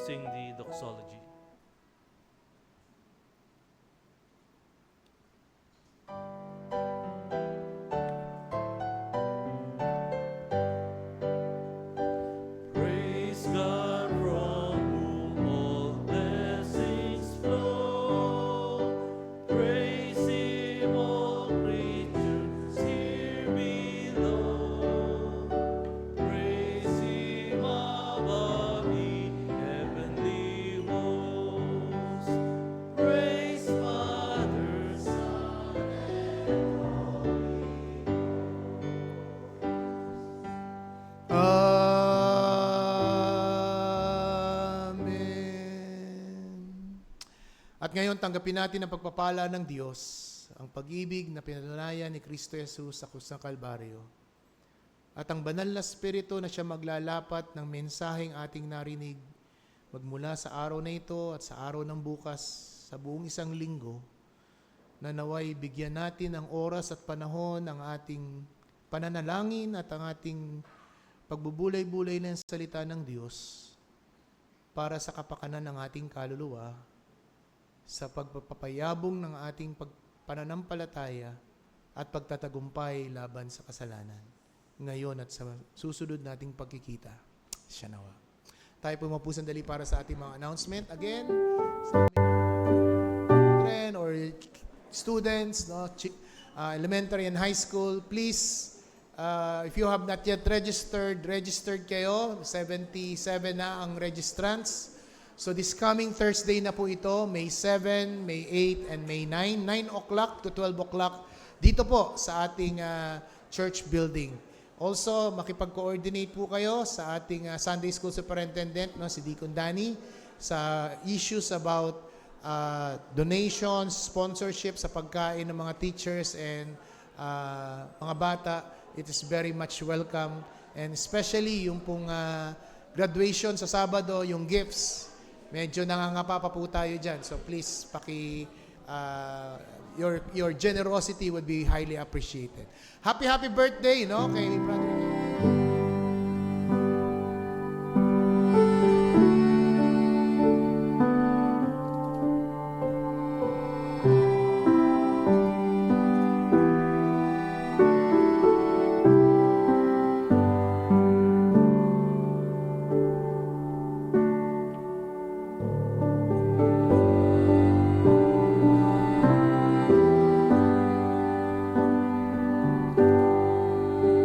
sing the doxology. Praise God from whom all blessings flow. Praise Him, all creatures here below. Praise Him above the heavenly hosts. Praise Father, Son, and
Amen. At ngayon, tanggapin natin ang pagpapala ng Diyos, ang pag-ibig na pinatunayan ni Kristo Jesus sa krus ng Kalbaryo, at ang banal na Espiritu na siya maglalapat ng mensaheng ating narinig magmula sa araw na ito at sa araw ng bukas, sa buong isang linggo, na naway bigyan natin ang oras at panahon ng ating pananalangin at ang ating pagbubulay-bulay ng salita ng Diyos para sa kapakanan ng ating kaluluwa, sa pagpapayabong ng ating pananampalataya at pagtatagumpay laban sa kasalanan, ngayon at sa susunod nating pagkikita. Siya nawa. Tayo po mapu sandali para sa ating mga announcement. Again, sa children or students, no, elementary and high school, please, if you have not yet registered kayo. 77 na ang registrants. So this coming Thursday na po ito, May 7, May 8, and May 9, 9 o'clock to 12 o'clock, dito po sa ating church building. Also, makipag-coordinate po kayo sa ating Sunday School Superintendent, no, si Deacon Danny, sa issues about donations, sponsorship sa pagkain ng mga teachers and mga bata. It is very much welcome. And especially yung pong graduation sa Sabado, yung gifts, medyo nangangapa pa po tayo dyan. So please, your generosity would be highly appreciated. Happy birthday, no, kay Brother